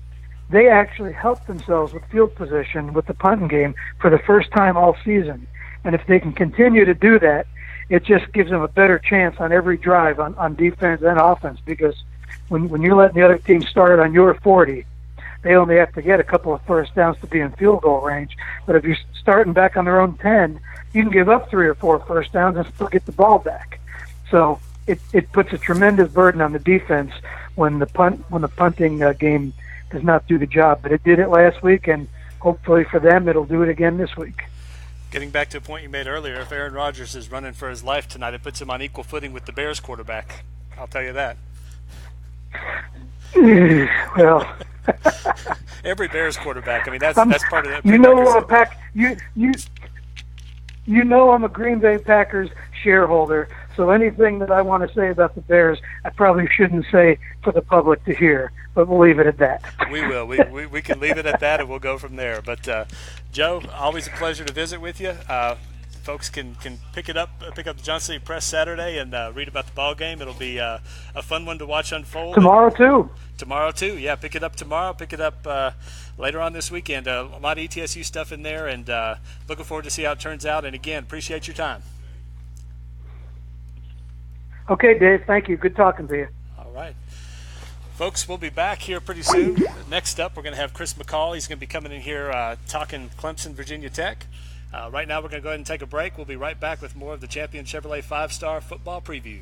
they actually helped themselves with field position with the punting game for the first time all season. And if they can continue to do that, it just gives them a better chance on every drive on defense and offense, because when you're letting the other team start on your 40, they only have to get a couple of first downs to be in field goal range. But if you're starting back on their own 10, you can give up 3 or 4 first downs and still get the ball back. So it puts a tremendous burden on the defense when the punting game does not do the job. But it did it last week, and hopefully for them it'll do it again this week. Getting back to a point you made earlier, if Aaron Rodgers is running for his life tonight, it puts him on equal footing with the Bears quarterback. I'll tell you that. Well, every Bears quarterback. I mean, that's part of that. You know I'm a Green Bay Packers shareholder, so anything that I want to say about the Bears, I probably shouldn't say for the public to hear, but we'll leave it at that. We will. We can leave it at that, and we'll go from there. But, Joe, always a pleasure to visit with you. Folks can pick up the Johnson City Press Saturday and read about the ball game. It'll be a fun one to watch unfold. Tomorrow too, yeah. Pick it up tomorrow. Pick it up later on this weekend. A lot of ETSU stuff in there, and looking forward to see how it turns out. And again, appreciate your time. Okay, Dave. Thank you. Good talking to you. All right. Folks, we'll be back here pretty soon. Next up, we're going to have Chris McCall. He's going to be coming in here talking Clemson, Virginia Tech. Right now, we're going to go ahead and take a break. We'll be right back with more of the Champion Chevrolet 5-Star Football Preview.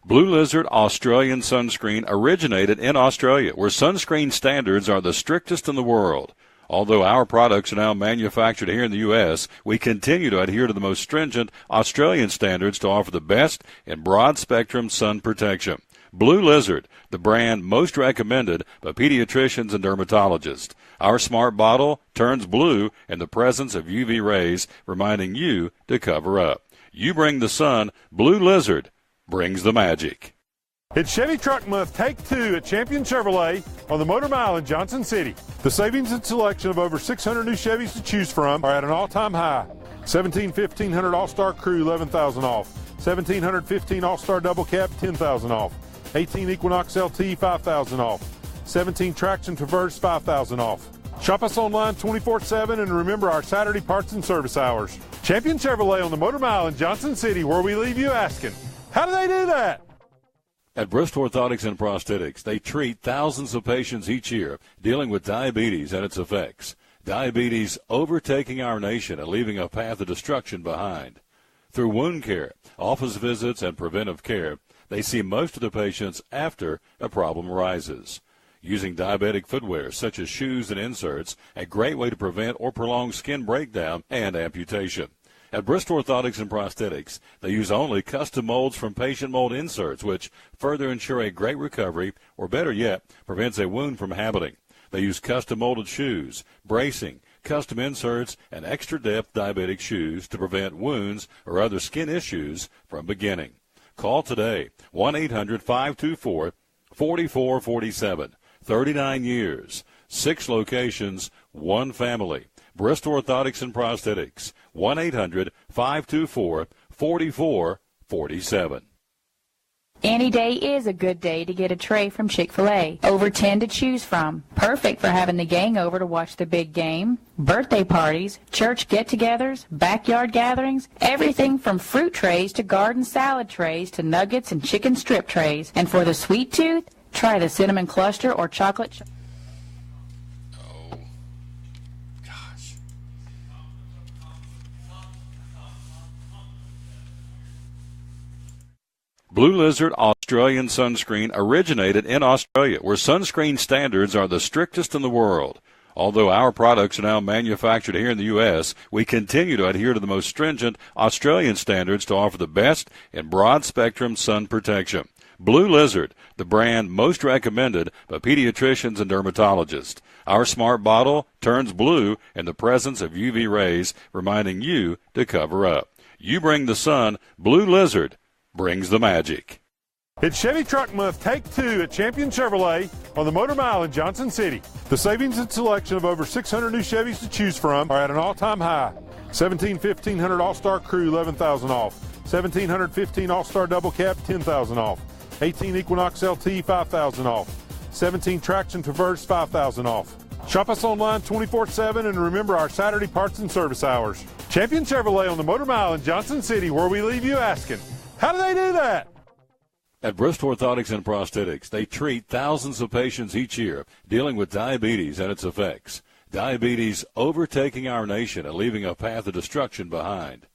Blue Lizard Australian Sunscreen originated in Australia, where sunscreen standards are the strictest in the world. Although our products are now manufactured here in the U.S., we continue to adhere to the most stringent Australian standards to offer the best in broad-spectrum sun protection. Blue Lizard, the brand most recommended by pediatricians and dermatologists. Our smart bottle turns blue in the presence of UV rays, reminding you to cover up. You bring the sun, Blue Lizard brings the magic. It's Chevy Truck Month, Take 2 at Champion Chevrolet on the Motor Mile in Johnson City. The savings and selection of over 600 new Chevys to choose from are at an all-time high. 1500 All-Star Crew, $11,000 off. 1715 All-Star Double Cab, $10,000 off. 18 Equinox LT, $5,000 off. 17 Traction Traverse, $5,000 off. Shop us online 24/7 and remember our Saturday parts and service hours. Champion Chevrolet on the Motor Mile in Johnson City, where we leave you asking, how do they do that? At Bristol Orthotics and Prosthetics, they treat thousands of patients each year dealing with diabetes and its effects. Diabetes overtaking our nation and leaving a path of destruction behind. Through wound care, office visits, and preventive care, they see most of the patients after a problem arises. Using diabetic footwear such as shoes and inserts, a great way to prevent or prolong skin breakdown and amputation. At Bristol Orthotics and Prosthetics, they use only custom molds from patient mold inserts, which further ensure a great recovery, or better yet, prevents a wound from happening. They use custom molded shoes, bracing, custom inserts, and extra depth diabetic shoes to prevent wounds or other skin issues from beginning. Call today, 1-800-524-4447. 39 years, 6 locations, 1 family. Bristol Orthotics and Prosthetics, 1-800-524-4447. Any day is a good day to get a tray from Chick-fil-A. Over 10 to choose from. Perfect for having the gang over to watch the big game, birthday parties, church get-togethers, backyard gatherings, everything from fruit trays to garden salad trays to nuggets and chicken strip trays. And for the sweet tooth, try the cinnamon cluster or chocolate. Oh, gosh. Blue Lizard Australian sunscreen originated in Australia, where sunscreen standards are the strictest in the world. Although our products are now manufactured here in the U.S., we continue to adhere to the most stringent Australian standards to offer the best in broad-spectrum sun protection. Blue Lizard, the brand most recommended by pediatricians and dermatologists. Our smart bottle turns blue in the presence of UV rays, reminding you to cover up. You bring the sun, Blue Lizard brings the magic. It's Chevy Truck Month, Take 2 at Champion Chevrolet on the Motor Mile in Johnson City. The savings and selection of over 600 new Chevys to choose from are at an all-time high. 1500 All-Star Crew, $11,000 off. 1715 All-Star Double Cab, $10,000 off. 18 Equinox LT, $5,000 off. 17 Traction Traverse, $5,000 off. Shop us online 24/7 and remember our Saturday parts and service hours. Champion Chevrolet on the Motor Mile in Johnson City, where we leave you asking, how do they do that? At Bristol Orthotics and Prosthetics, they treat thousands of patients each year dealing with diabetes and its effects. Diabetes overtaking our nation and leaving a path of destruction behind.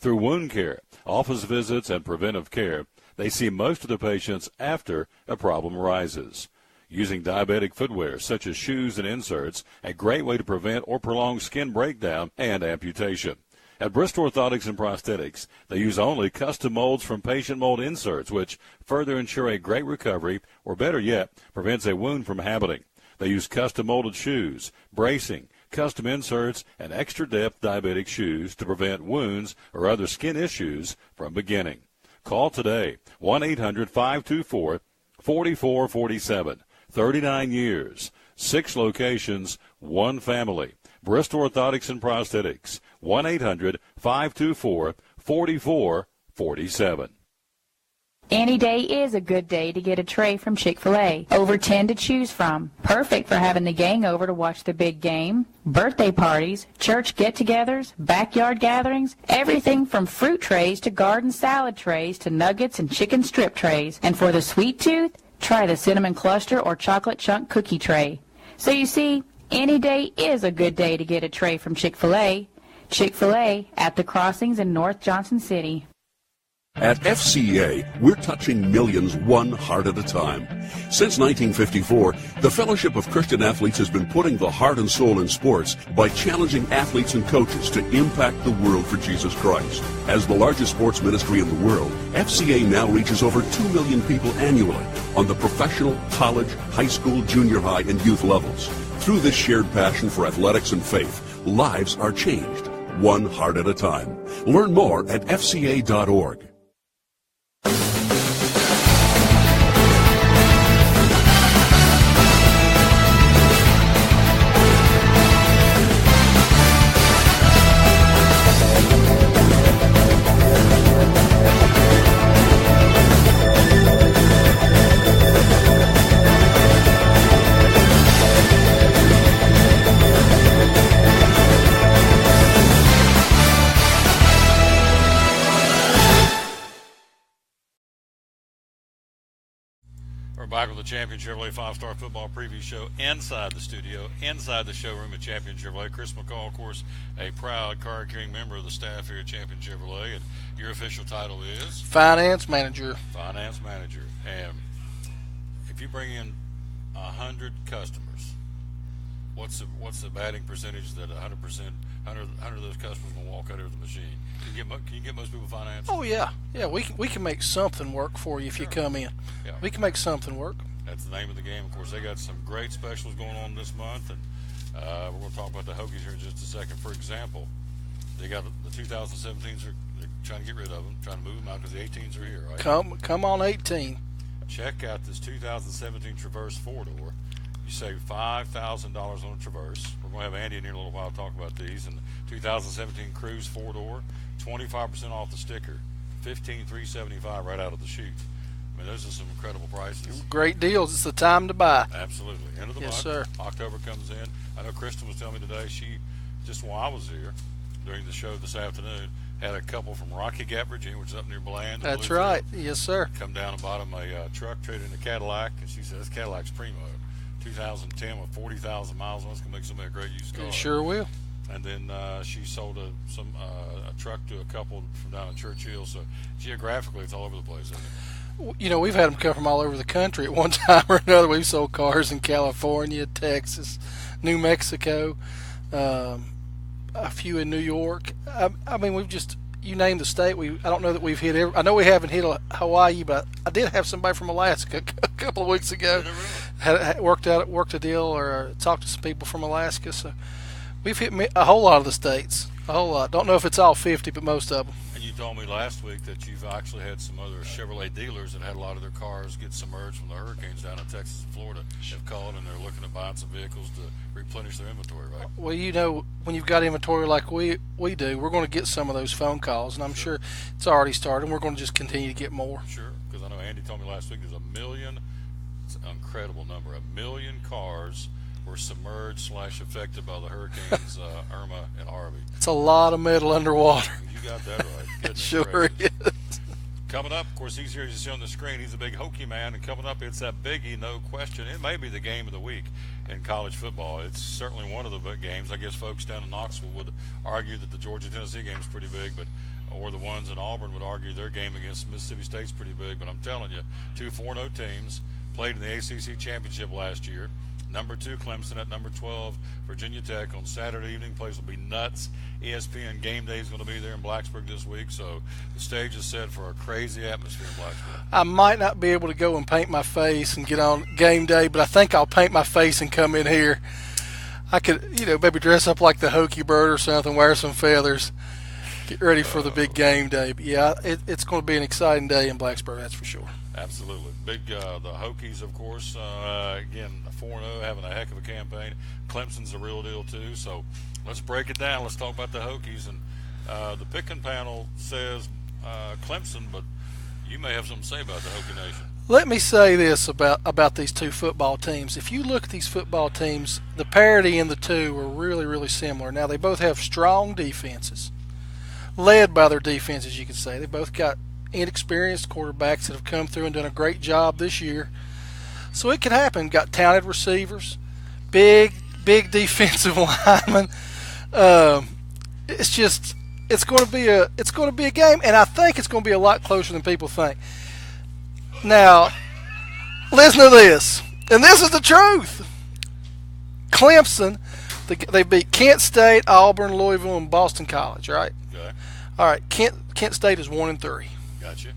Through wound care, office visits, and preventive care, they see most of the patients after a problem arises. Using diabetic footwear such as shoes and inserts, a great way to prevent or prolong skin breakdown and amputation. At Bristol Orthotics and Prosthetics, they use only custom molds from patient mold inserts, which further ensure a great recovery, or better yet, prevents a wound from happening. They use custom molded shoes, bracing, custom inserts, and extra depth diabetic shoes to prevent wounds or other skin issues from beginning. Call today, 1-800-524-4447. 39 years, 6 locations, 1 family. Bristol Orthotics and Prosthetics, 1-800-524-4447. Any day is a good day to get a tray from Chick-fil-A. Over 10 to choose from. Perfect for having the gang over to watch the big game, birthday parties, church get-togethers, backyard gatherings, everything from fruit trays to garden salad trays to nuggets and chicken strip trays. And for the sweet tooth, try the cinnamon cluster or chocolate chunk cookie tray. So you see, any day is a good day to get a tray from Chick-fil-A. Chick-fil-A at the Crossings in North Johnson City. At FCA, we're touching millions one heart at a time. Since 1954, the Fellowship of Christian Athletes has been putting the heart and soul in sports by challenging athletes and coaches to impact the world for Jesus Christ. As the largest sports ministry in the world, FCA now reaches over 2 million people annually on the professional, college, high school, junior high, and youth levels. Through this shared passion for athletics and faith, lives are changed, one heart at a time. Learn more at fca.org. back with the Champion Chevrolet 5-Star Football Preview Show inside the studio, inside the showroom at Champion Chevrolet. Chris McCall, of course, a proud card-carrying member of the staff here at Champion Chevrolet, and your official title is? Finance Manager. Finance Manager. And if you bring in 100 customers, what's the batting percentage that 100% of those customers will walk out of the machine? Can you get most people finance? Oh yeah, we can make something work for you if you come in. Yeah. We can make something work. That's the name of the game. Of course, they got some great specials going on this month, and we're going to talk about the Hokies here in just a second. For example, they got the 2017s. They're trying to get rid of them, trying to move them out because the 18s are here, right? Come on, 18. Check out this 2017 Traverse 4-door. You save $5,000 on a Traverse. We're going to have Andy in here in a little while to talk about these. And the 2017 Cruise 4-door, 25% off the sticker, $15,375 right out of the chute. I mean, those are some incredible prices. Great deals. It's the time to buy. Absolutely. End of the Yes, month. sir. October comes in. I know Kristen was telling me today, she, just while I was here during the show this afternoon, had a couple from Rocky Gap, Virginia, which is up near Bland. That's right. Yes, sir. Come down and bought them a truck, traded in a Cadillac, and she said, this Cadillac's primo. 2010 with 40,000 miles on it. It's going to make somebody a great used car. It sure will. And then she sold a truck to a couple from down in Churchill. So geographically, it's all over the place, isn't it? You know, we've had them come from all over the country at one time or another. We've sold cars in California, Texas, New Mexico, a few in New York. I mean, we've just, you name the state. I don't know that we've hit I know we haven't hit Hawaii, but I did have somebody from Alaska a couple of weeks ago. Had worked a deal or talked to some people from Alaska. So we've hit a whole lot of the states. A whole lot. Don't know if it's all 50, but most of them. And you told me last week that you've actually had some other Chevrolet dealers that had a lot of their cars get submerged from the hurricanes down in Texas and Florida. Have called and they're looking at buying some vehicles to replenish their inventory, right? Well, you know, when you've got inventory like we do, we're going to get some of those phone calls, and I'm sure it's already started. And we're going to just continue to get more. Sure, because I know Andy told me last week there's 1 million. It's an incredible number. 1 million cars were submerged / affected by the hurricanes Irma and Harvey. It's a lot of metal underwater. You got that right. It sure is. Coming up, of course, he's here. You see on the screen, he's a big Hokie man. And coming up, it's that biggie, no question. It may be the game of the week in college football. It's certainly one of the big games. I guess folks down in Knoxville would argue that the Georgia-Tennessee game is pretty big, or the ones in Auburn would argue their game against Mississippi State's pretty big. But I'm telling you, 2 4-0 teams played in the ACC championship last year. Number 2 Clemson at number 12 Virginia Tech on Saturday evening. Place will be nuts. ESPN Game Day is going to be there in Blacksburg this week, so the stage is set for a crazy atmosphere in Blacksburg. I might not be able to go and paint my face and get on Game Day, but I think I'll paint my face and come in here. I could, maybe dress up like the Hokie bird or something, wear some feathers, get ready for the big game day. But yeah, it's going to be an exciting day in Blacksburg, that's for sure. Absolutely. Big, the Hokies, of course, again, 4-0, having a heck of a campaign. Clemson's the real deal, too. So let's break it down. Let's talk about the Hokies. And the picking panel says Clemson, but you may have something to say about the Hokie Nation. Let me say this about these two football teams. If you look at these football teams, the parity in the two are really, really similar. Now, they both have strong defenses, led by their defenses, you could say. They both got inexperienced quarterbacks that have come through and done a great job this year. So it can happen. Got talented receivers, big defensive linemen. It's going to be a game, and I think it's going to be a lot closer than people think. Now, listen to this, and this is the truth. Clemson, they beat Kent State, Auburn, Louisville, and Boston College, right? Okay. All right. Kent State is 1-3. Gotcha.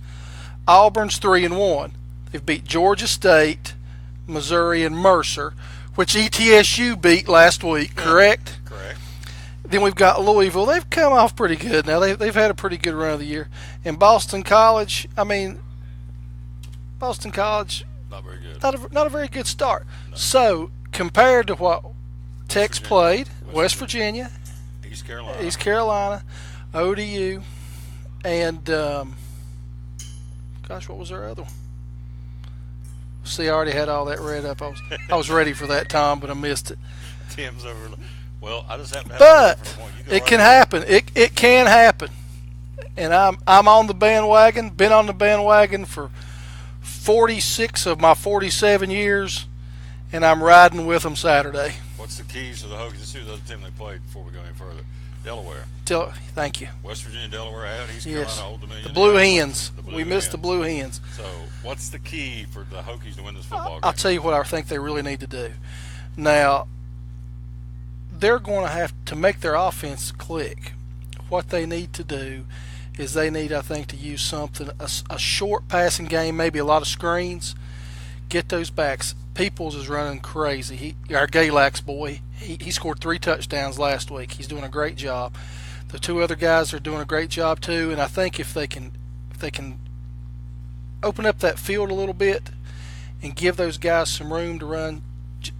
Auburn's 3-1. They've beat Georgia State, Missouri, and Mercer, which ETSU beat last week. Correct. Correct. Then we've got Louisville. They've come off pretty good now. They've had a pretty good run of the year. And Boston College, not very good. Not a very good start. No. So compared to what Tech's played, West Virginia, East Carolina, ODU, and what was their other one? See, I already had all that read up. I was ready for that, Tom, but I missed it. Tim's over. Well, I just happen to have but a different point. It can happen. It can happen. And I'm on the bandwagon. Been on the bandwagon for 46 of my 47 years, and I'm riding with them Saturday. What's the keys to the Hokies? Let's see the other team they played before we go any further. Delaware. Thank you. West Virginia, Delaware, at East Carolina, Old Dominion. The Blue Hens. The We missed the Blue Hens. So what's the key for the Hokies to win this football game? I'll tell you what I think they really need to do. Now, they're going to have to make their offense click. What they need to do is they need, I think, to use something, a short passing game, maybe a lot of screens, get those backs. Peoples is running crazy. Our Galax boy, he scored 3 touchdowns last week. He's doing a great job. The 2 other guys are doing a great job too, and I think if they can open up that field a little bit and give those guys some room to run,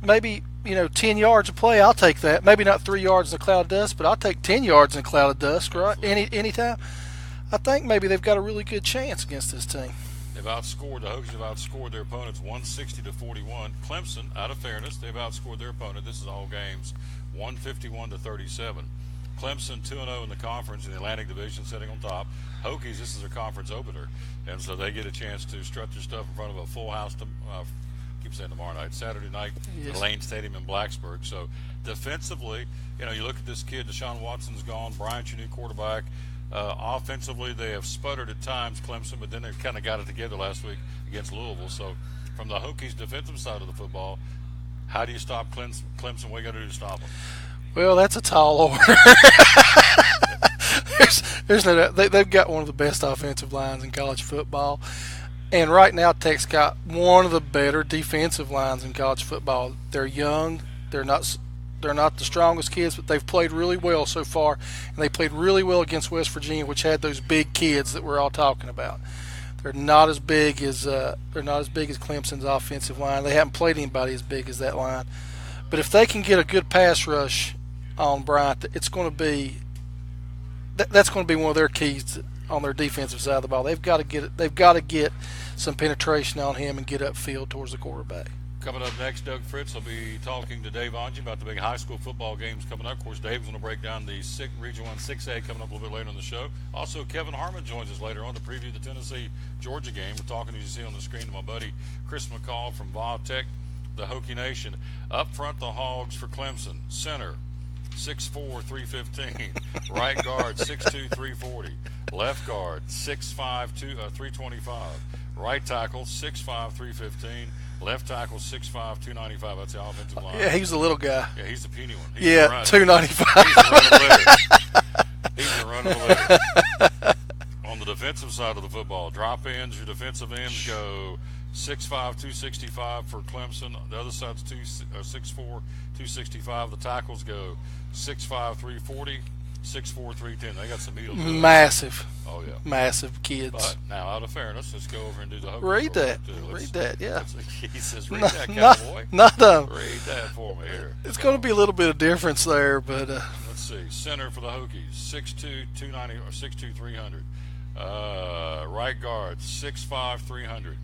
maybe 10 yards of play, I'll take that. Maybe not 3 yards in a cloud of dust, but I'll take 10 yards in a cloud of dust, right? Anytime. I think maybe they've got a really good chance against this team. The Hokies have outscored their opponents 160-41. Clemson, out of fairness, they've outscored their opponent, this is all games, 151-37. Clemson 2-0 in the conference in the Atlantic Division, sitting on top. Hokies, this is their conference opener, and so they get a chance to strut their stuff in front of a full house. Keep saying tomorrow night, Saturday night, at Lane Stadium in Blacksburg. So defensively, you look at this kid, Deshaun Watson's gone. Bryant's your new quarterback. Offensively, they have sputtered at times, Clemson, but then they kind of got it together last week against Louisville. So from the Hokies' defensive side of the football, how do you stop Clemson? What do you got to do to stop them? Well, that's a tall order. there's no doubt. They've got one of the best offensive lines in college football. And right now, Tech's got one of the better defensive lines in college football. They're young. They're not the strongest kids, but they've played really well so far. And they played really well against West Virginia, which had those big kids that we're all talking about. They're not as big as Clemson's offensive line. They haven't played anybody as big as that line. But if they can get a good pass rush on Bryant, it's going to be that's going to be one of their keys on their defensive side of the ball. They've got to get some penetration on him and get upfield towards the quarterback. Coming up next, Doug Fritz will be talking to Dave Onge about the big high school football games coming up. Of course, Dave's going to break down the Region 1 6A coming up a little bit later on the show. Also, Kevin Harmon joins us later on to preview the Tennessee-Georgia game. We're talking, as you see on the screen, to my buddy Chris McCall from Va Tech, the Hokie Nation. Up front, the Hogs for Clemson. Center, 6'4", 315. Right guard, 6'2", 340. Left guard, 6'5", 325. Right tackle, 6'5", 315. Left tackle, 6'5", 295. That's the offensive line. Yeah, he's the little guy. Yeah, he's the puny one. He's 295. He's the run of the litter. On the defensive side of the football, drop ends, your defensive ends go 6'5", 265 for Clemson. The other side's 6'4", 265. The tackles go 6'5", 340, 6'4", 310. They got some meat on the Massive. Oh, yeah. Massive kids. But now, out of fairness, let's go over and do the Hokies. Read that, yeah. He says, read that, cowboy. Not read that for me here. It's going to be a little bit of difference there, but... Let's see. Center for the Hokies, 6'2", 290, or 6'2", 300. Right guard, 6'5", 300.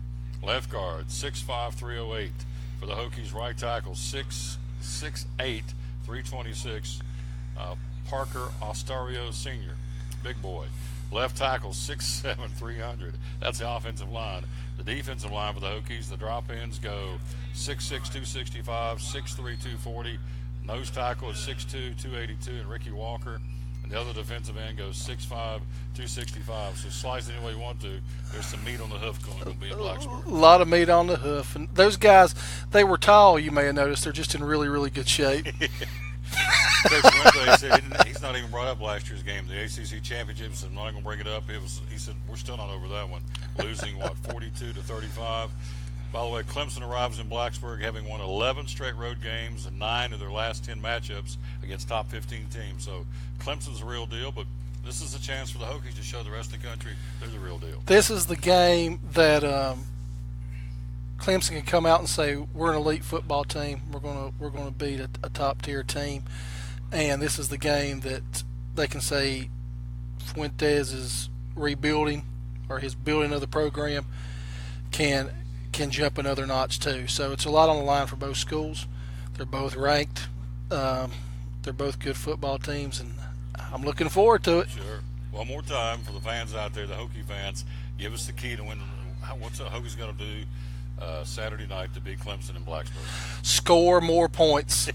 Left guard, 6'5", 308. For the Hokies, right tackle, 6'8", 326. Parker Ostario Sr., big boy. Left tackle, 6'7", 300. That's the offensive line. The defensive line for the Hokies, the drop ends go 6'6", 265, 6'3", 240. Nose tackle is 6'2", 282, and Ricky Walker. And the other defensive end goes 6'5", 265. So slice it any way you want to. There's some meat on the hoof going to be in Blacksburg. A lot of meat on the hoof. And those guys, they were tall, you may have noticed. They're just in really, really good shape. Coach Wendell said he's not even brought up last year's game, the ACC championship. So I'm not going to bring it up. He said we're still not over that one, losing 42-35. By the way, Clemson arrives in Blacksburg having won 11 straight road games and 9 of their last 10 matchups against top 15 teams. So Clemson's the real deal, but this is a chance for the Hokies to show the rest of the country they're the real deal. This is the game that Clemson can come out and say we're an elite football team. We're going to beat a top tier team, and this is the game that they can say Fuentes is rebuilding, or his building of the program can jump another notch too. So it's a lot on the line for both schools. They're both ranked. They're both good football teams, and I'm looking forward to it. Sure. One more time for the fans out there, the Hokie fans, give us the key to win what's the Hokies going to do Saturday night to beat Clemson in Blacksburg? Score more points.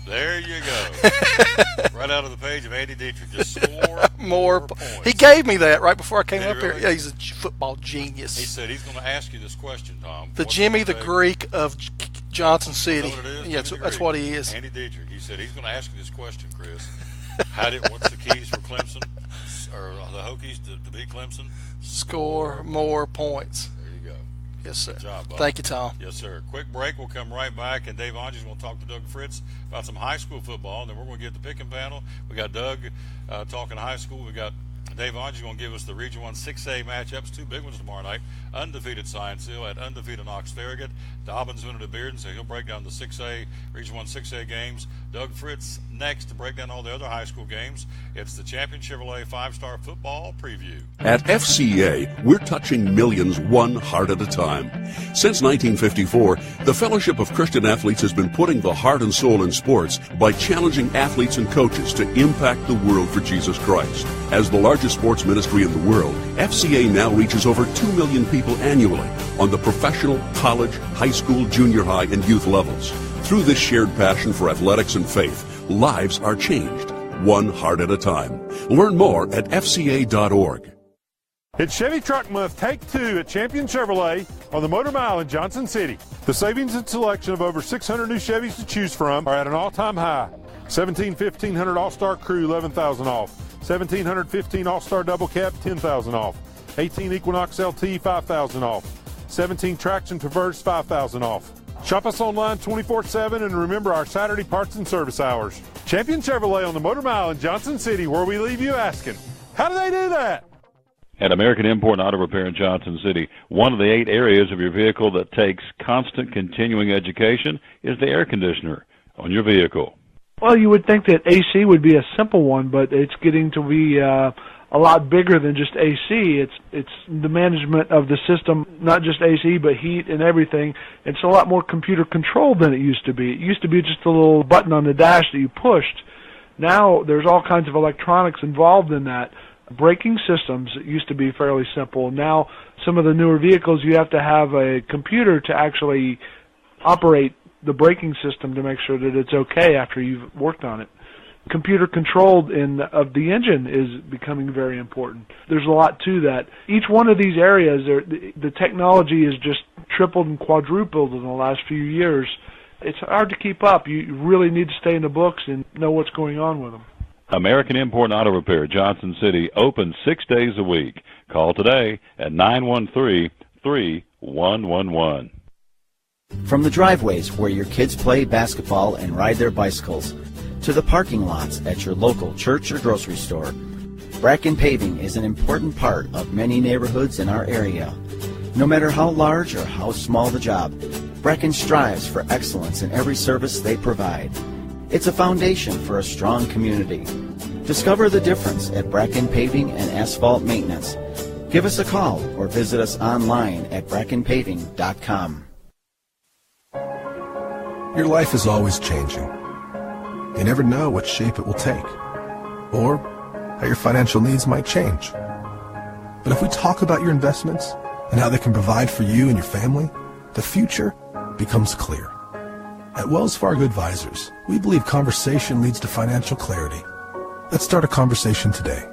There you go. Right out of the page of Andy Dietrich. Just score more points. He gave me that right before I came up really? here. Yeah, he's a football genius. He said he's going to ask you this question, Tom. The Jimmy the Greek of Johnson City. Is that what it is? Yeah, that's what he is. Andy Dietrich. He said he's going to ask you this question, Chris. What's the keys for Clemson or the Hokies to beat Clemson? Score more points. There you go. Yes, sir. Good job, Bob. Thank you, Tom. Yes, sir. Quick break. We'll come right back, and Dave Anges going to talk to Doug Fritz about some high school football, and then we're going to get the picking panel. We got Doug talking high school. We got Dave Anges going to give us the Region 1 6A matchups, two big ones tomorrow night. Undefeated Science Hill at undefeated Knox Farragut. Dobbins went to Bearden, so he'll break down the 6A, Region 1 6A games. Doug Fritz next to break down all the other high school games. It's the Champion Chevrolet 5-Star Football Preview. At FCA, we're touching millions one heart at a time. Since 1954, the Fellowship of Christian Athletes has been putting the heart and soul in sports by challenging athletes and coaches to impact the world for Jesus Christ. As the largest sports ministry in the world, FCA now reaches over 2 million people annually on the professional, college, high school, junior high, and youth levels. Through this shared passion for athletics and faith, lives are changed, one heart at a time. Learn more at FCA.org. It's Chevy Truck Month, Take 2 at Champion Chevrolet on the Motor Mile in Johnson City. The savings and selection of over 600 new Chevys to choose from are at an all-time high. 1500 All-Star Crew, $11,000 off. 1715 All-Star Double Cab, $10,000 off. 18 Equinox LT, $5,000 off. 17 Traction Traverse, $5,000 off. Shop us online 24/7 and remember our Saturday parts and service hours. Champion Chevrolet on the Motor Mile in Johnson City, where we leave you asking, how do they do that? At American Import Auto Repair in Johnson City, one of the 8 areas of your vehicle that takes constant continuing education is the air conditioner on your vehicle. Well, you would think that AC would be a simple one, but it's getting to be a lot bigger than just AC. It's the management of the system, not just AC, but heat and everything. It's a lot more computer controlled than it used to be. It used to be just a little button on the dash that you pushed. Now there's all kinds of electronics involved in that. Braking systems used to be fairly simple. Now some of the newer vehicles, you have to have a computer to actually operate the braking system to make sure that it's okay after you've worked on it. Computer controlled of the engine is becoming very important. There's a lot to that. Each one of these areas, the technology is just tripled and quadrupled in the last few years. It's hard to keep up. You really need to stay in the books and know what's going on with them. American Import Auto Repair, Johnson City, open 6 days a week. Call today at 913-3111. From the driveways where your kids play basketball and ride their bicycles, to the parking lots at your local church or grocery store, Bracken Paving is an important part of many neighborhoods in our area. No matter how large or how small the job, Bracken strives for excellence in every service they provide. It's a foundation for a strong community. Discover the difference at Bracken Paving and Asphalt Maintenance. Give us a call or visit us online at brackenpaving.com. Your life is always changing. You never know what shape it will take, or how your financial needs might change. But if we talk about your investments and how they can provide for you and your family, the future becomes clear. At Wells Fargo Advisors, we believe conversation leads to financial clarity. Let's start a conversation today.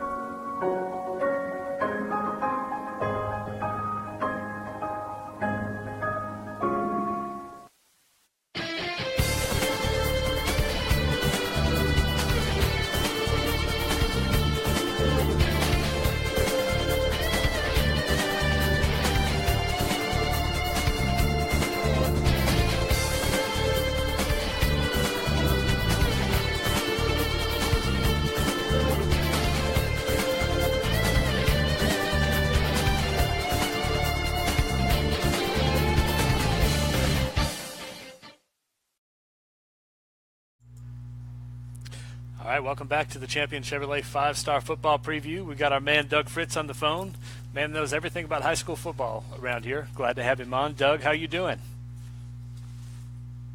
All right, welcome back to the Champion Chevrolet 5-Star Football Preview. We've got our man Doug Fritz on the phone. Man knows everything about high school football around here. Glad to have him on. Doug, how you doing?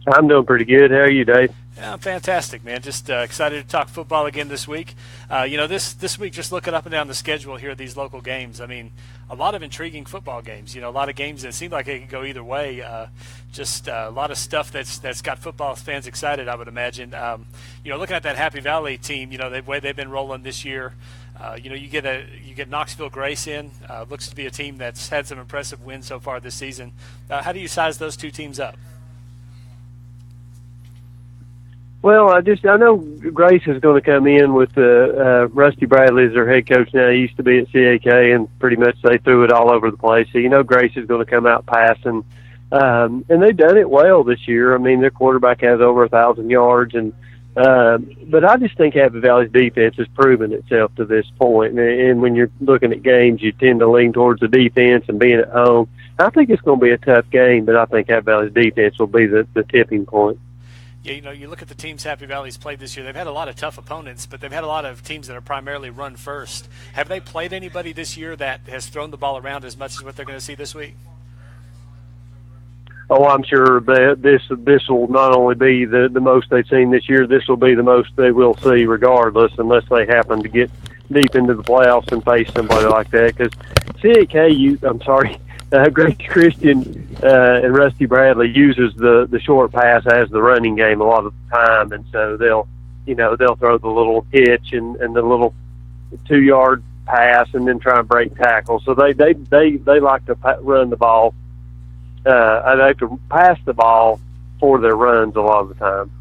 I'm doing pretty good. How are you, Dave? Yeah, fantastic, man. Just excited to talk football again this week. This week, just looking up and down the schedule here, these local games. I mean, a lot of intriguing football games. A lot of games that seem like they could go either way. Just a lot of stuff that's got football fans excited, I would imagine. Looking at that Happy Valley team, the way they've been rolling this year. You get Knoxville Grace in. Looks to be a team that's had some impressive wins so far this season. How do you size those two teams up? Well, I know Grace is going to come in with Rusty Bradley as their head coach now. He used to be at CAK, and pretty much they threw it all over the place. So, Grace is going to come out passing. And they've done it well this year. I mean, their quarterback has over 1,000 yards. But I just think Happy Valley's defense has proven itself to this point. And when you're looking at games, you tend to lean towards the defense and being at home. I think it's going to be a tough game, but I think Happy Valley's defense will be the tipping point. Yeah, you look at the teams Happy Valley's played this year, they've had a lot of tough opponents, but they've had a lot of teams that are primarily run first. Have they played anybody this year that has thrown the ball around as much as what they're going to see this week? Oh, I'm sure that this will not only be the most they've seen this year, this will be the most they will see regardless, unless they happen to get deep into the playoffs and face somebody like that. Because Grace Christian and Rusty Bradley uses the short pass as the running game a lot of the time, and so they'll throw the little hitch and the little 2-yard pass and then try and break tackles. So they like to run the ball. They like to pass the ball for their runs a lot of the time.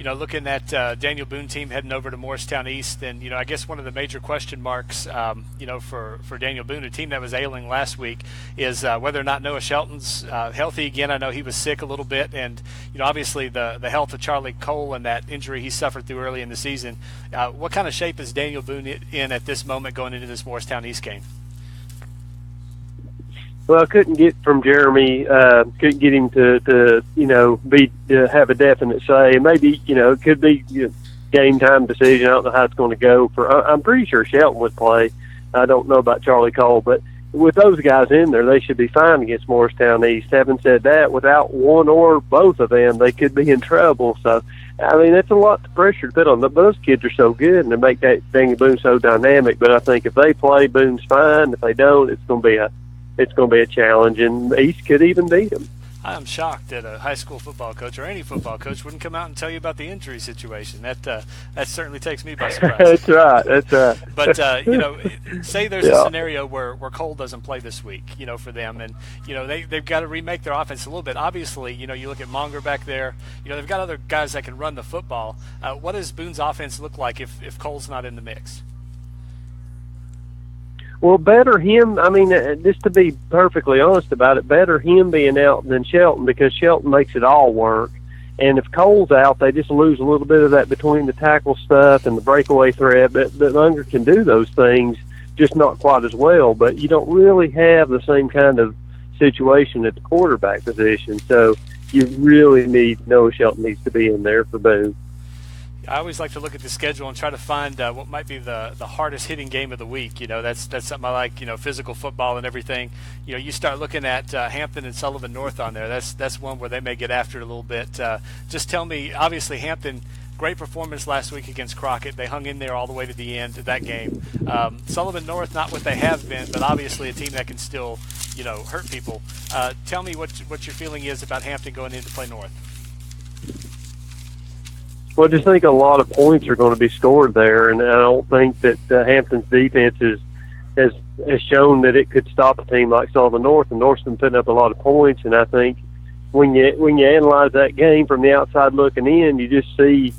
Looking at Daniel Boone team heading over to Morristown East, and I guess one of the major question marks, for Daniel Boone, a team that was ailing last week, is whether or not Noah Shelton's healthy again. I know he was sick a little bit, and obviously the health of Charlie Cole and that injury he suffered through early in the season. What kind of shape is Daniel Boone in at this moment going into this Morristown East game? Well, I couldn't get from Jeremy. Couldn't get him to have a definite say. Maybe it could be game time decision. I don't know how it's going to go. I'm pretty sure Shelton would play. I don't know about Charlie Cole, but with those guys in there, they should be fine against Morristown East. Having said that, without one or both of them, they could be in trouble. So, I mean, that's a lot of pressure to put on them. Those kids are so good, and they make that Daniel Boone so dynamic. But I think if they play, Boone's fine. If they don't, it's going to be a challenge, and East could even beat them. I'm shocked that a high school football coach or any football coach wouldn't come out and tell you about the injury situation. That certainly takes me by surprise. That's right. But say there's a scenario where Cole doesn't play this week, for them, and they've got to remake their offense a little bit. Obviously, you look at Monger back there. They've got other guys that can run the football. What does Boone's offense look like if Cole's not in the mix? Well, better him, just to be perfectly honest about it, better him being out than Shelton, because Shelton makes it all work. And if Cole's out, they just lose a little bit of that between the tackle stuff and the breakaway threat. But Unger can do those things, just not quite as well. But you don't really have the same kind of situation at the quarterback position. So you really need Noah Shelton needs to be in there for Boone. I always like to look at the schedule and try to find what might be the hardest hitting game of the week. That's something I like. Physical football and everything. You start looking at Hampton and Sullivan North on there. That's one where they may get after it a little bit. Just tell me. Obviously, Hampton, great performance last week against Crockett. They hung in there all the way to the end of that game. Sullivan North, not what they have been, but obviously a team that can still hurt people. Tell me what your feeling is about Hampton going in to play North. Well, I just think a lot of points are going to be scored there, and I don't think that Hampton's defense has shown that it could stop a team like Sullivan North, and North's been putting up a lot of points. And I think when you analyze that game from the outside looking in, you just see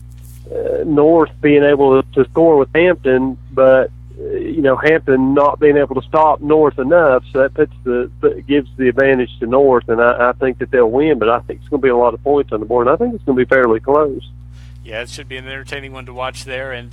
North being able to score with Hampton, but Hampton not being able to stop North enough, so that gives the advantage to North, and I think that they'll win. But I think it's going to be a lot of points on the board, and I think it's going to be fairly close. Yeah, it should be an entertaining one to watch there. And,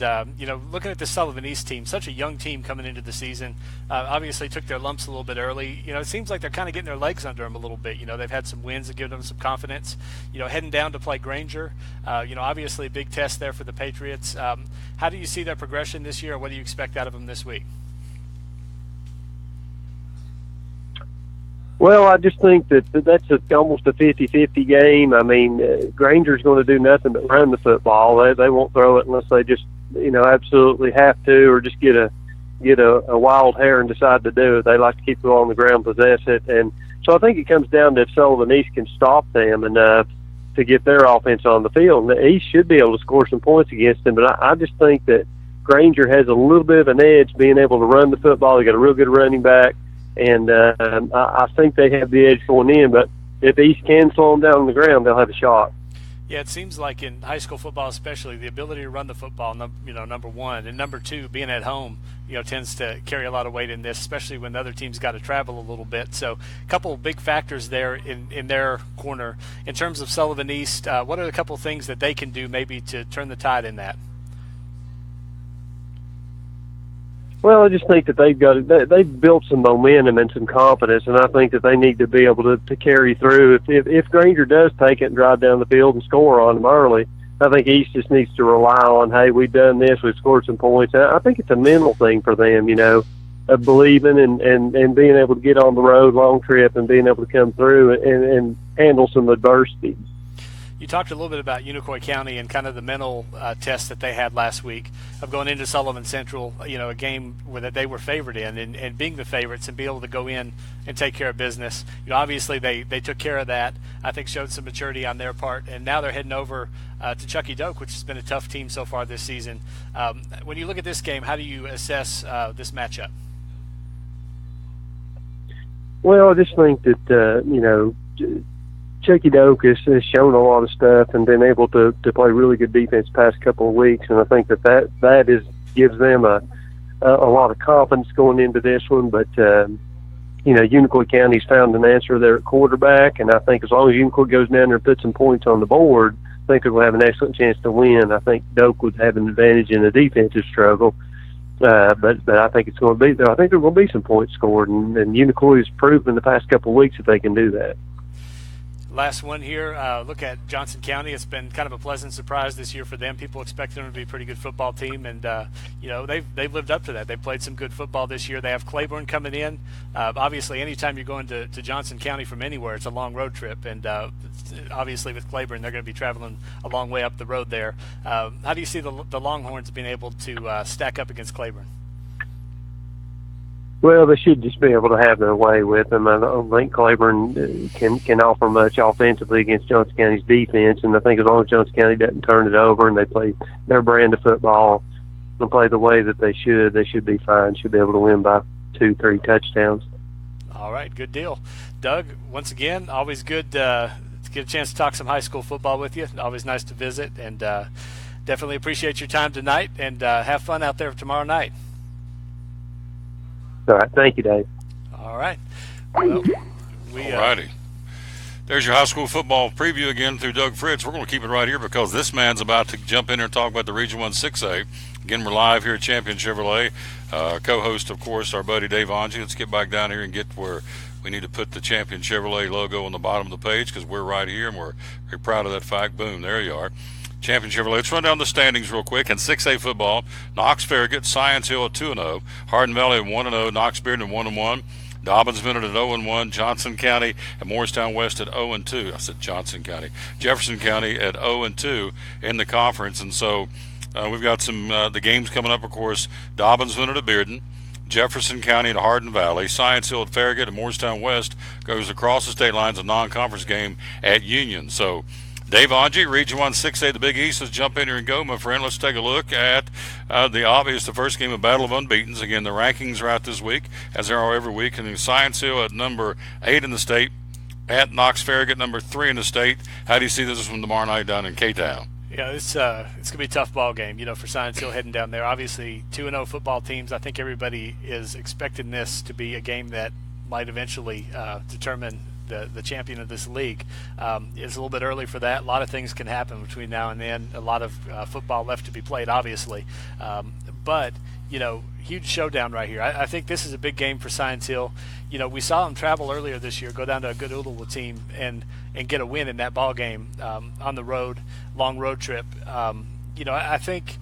looking at the Sullivan East team, such a young team coming into the season, obviously took their lumps a little bit early. It seems like they're kind of getting their legs under them a little bit. They've had some wins that give them some confidence. Heading down to play Granger, obviously a big test there for the Patriots. How do you see their progression this year, or what do you expect out of them this week? Well, I just think that's almost a 50-50 game. I mean, Granger's going to do nothing but run the football. They won't throw it unless they just, absolutely have to, or just get a wild hair and decide to do it. They like to keep it on the ground, possess it. And so I think it comes down to if Sullivan East can stop them enough to get their offense on the field. And the East should be able to score some points against them, but I just think that Granger has a little bit of an edge being able to run the football. They got a real good running back. And I think they have the edge going in, but if East can slow them down on the ground, they'll have a shot. Yeah, it seems like in high school football especially, the ability to run the football, number one, and number two, being at home, tends to carry a lot of weight in this, especially when the other team's got to travel a little bit. So a couple of big factors there in their corner. In terms of Sullivan East, what are a couple of things that they can do maybe to turn the tide in that? Well, I just think that they've built some momentum and some confidence, and I think that they need to be able to carry through. If Granger does take it and drive down the field and score on them early, I think East just needs to rely on, hey, we've done this, we've scored some points. I think it's a mental thing for them, of believing and being able to get on the road, long trip, and being able to come through and handle some adversity. You talked a little bit about Unicoi County and kind of the mental test that they had last week of going into Sullivan Central, a game where they were favored in and being the favorites and be able to go in and take care of business. Obviously they took care of that. I think showed some maturity on their part, and now they're heading over to Chucky Doak, which has been a tough team so far this season. When you look at this game, how do you assess this matchup? Well, I just think that, Chucky Doak has shown a lot of stuff and been able to play really good defense the past couple of weeks, and I think that gives them a lot of confidence going into this one. But Unicoi County's found an answer there at quarterback, and I think as long as Unicoi goes down there and puts some points on the board, I think we'll have an excellent chance to win. I think Doak would have an advantage in the defensive struggle, but I think it's going to be. I think there will be some points scored, and Unicoi has proven in the past couple of weeks that they can do that. Last one here, look at Johnson County. It's been kind of a pleasant surprise this year for them. People expect them to be a pretty good football team, and they've lived up to that. They've played some good football this year. They have Claiborne coming in. Obviously, anytime you're going to Johnson County from anywhere, it's a long road trip, and obviously with Claiborne, they're going to be traveling a long way up the road there. How do you see the Longhorns being able to stack up against Claiborne? Well, they should just be able to have their way with them. I don't think Claiborne can offer much offensively against Johnson County's defense, and I think as long as Johnson County doesn't turn it over and they play their brand of football and play the way that they should be fine. Should be able to win by 2-3 touchdowns. All right, good deal. Doug, once again, always good to get a chance to talk some high school football with you. Always nice to visit, and definitely appreciate your time tonight, and have fun out there tomorrow night. All right. Thank you, Dave. All right. Well, all righty. There's your high school football preview again through Doug Fritz. We're going to keep it right here because this man's about to jump in here and talk about the Region 1 6A. Again, we're live here at Champion Chevrolet. Co-host, of course, our buddy Dave Angie. Let's get back down here and get where we need to put the Champion Chevrolet logo on the bottom of the page because we're right here and we're very proud of that fact. Boom, there you are. Champion Chevrolet. Let's run down the standings real quick. In 6A football, Knox Farragut, Science Hill at 2-0, Hardin Valley at 1-0, Knox Bearden at 1-1, Dobbins Minute at 0-1, Johnson County and Morristown West at 0-2. I said Johnson County. Jefferson County at 0-2 in the conference. And so we've got some the games coming up, of course. Dobbins Minute at Bearden, Jefferson County at Hardin Valley, Science Hill at Farragut, and Morristown West goes across the state lines, a non-conference game at Union. So Dave Angie, Region 1 6A, the Big East. Let's jump in here and go, my friend. Let's take a look at the first game of Battle of Unbeatens. Again, the rankings are out this week, as there are every week. And then Science Hill at number 8 in the state, at Knox Farragut, number 3 in the state. How do you see this one tomorrow night down in K-Town? Yeah, it's going to be a tough ball game, for Science Hill heading down there. Obviously, 2-0 football teams. I think everybody is expecting this to be a game that might eventually determine the champion of this league. It's a little bit early for that. A lot of things can happen between now and then. A lot of football left to be played, obviously. But, huge showdown right here. I think this is a big game for Science Hill. We saw them travel earlier this year, go down to a good Oodlewood team and get a win in that ball game on the road, long road trip. I think,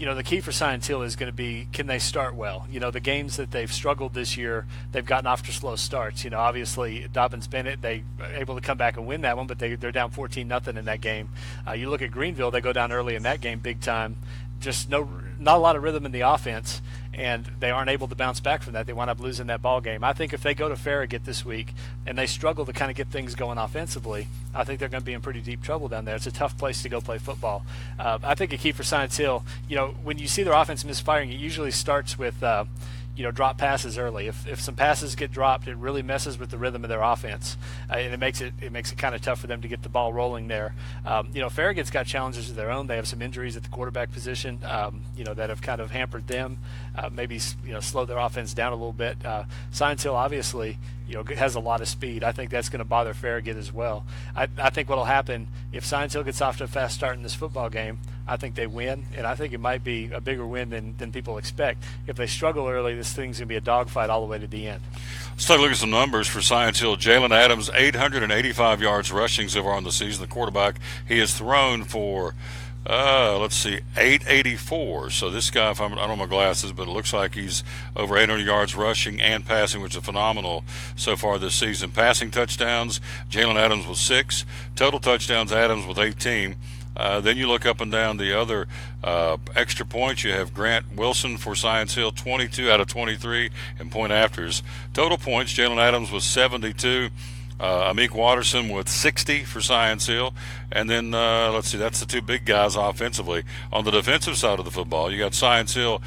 the key for Science Hill is going to be, can they start well? The games that they've struggled this year, they've gotten off to slow starts. Obviously Dobbins-Bennett, they were able to come back and win that one, but they're down 14-0 in that game. You look at Greenville, they go down early in that game big time. Just not a lot of rhythm in the offense, and they aren't able to bounce back from that. They wind up losing that ball game. I think if they go to Farragut this week and they struggle to kind of get things going offensively, I think they're going to be in pretty deep trouble down there. It's a tough place to go play football. I think a key for Science Hill, when you see their offense misfiring, it usually starts with drop passes early. If some passes get dropped, it really messes with the rhythm of their offense, and it makes it kind of tough for them to get the ball rolling there. Farragut's got challenges of their own. They have some injuries at the quarterback position, that have kind of hampered them. Maybe slow their offense down a little bit. Science Hill obviously has a lot of speed. I think that's going to bother Farragut as well. I think what will happen if Science Hill gets off to a fast start in this football game, I think they win, and I think it might be a bigger win than people expect. If they struggle early, this thing's going to be a dogfight all the way to the end. Let's take a look at some numbers for Science Hill. Jalen Adams, 885 yards rushing so far in the season. The quarterback, he has thrown for 884. So this guy, I don't know my glasses, but it looks like he's over 800 yards rushing and passing, which is phenomenal so far this season. Passing touchdowns, Jalen Adams with 6. Total touchdowns, Adams with 18. Then you look up and down the other extra points. You have Grant Wilson for Science Hill, 22 out of 23 in point afters. Total points, Jalen Adams with 72. Amik Watterson with 60 for Science Hill. And then, that's the two big guys offensively. On the defensive side of the football, you got Science Hill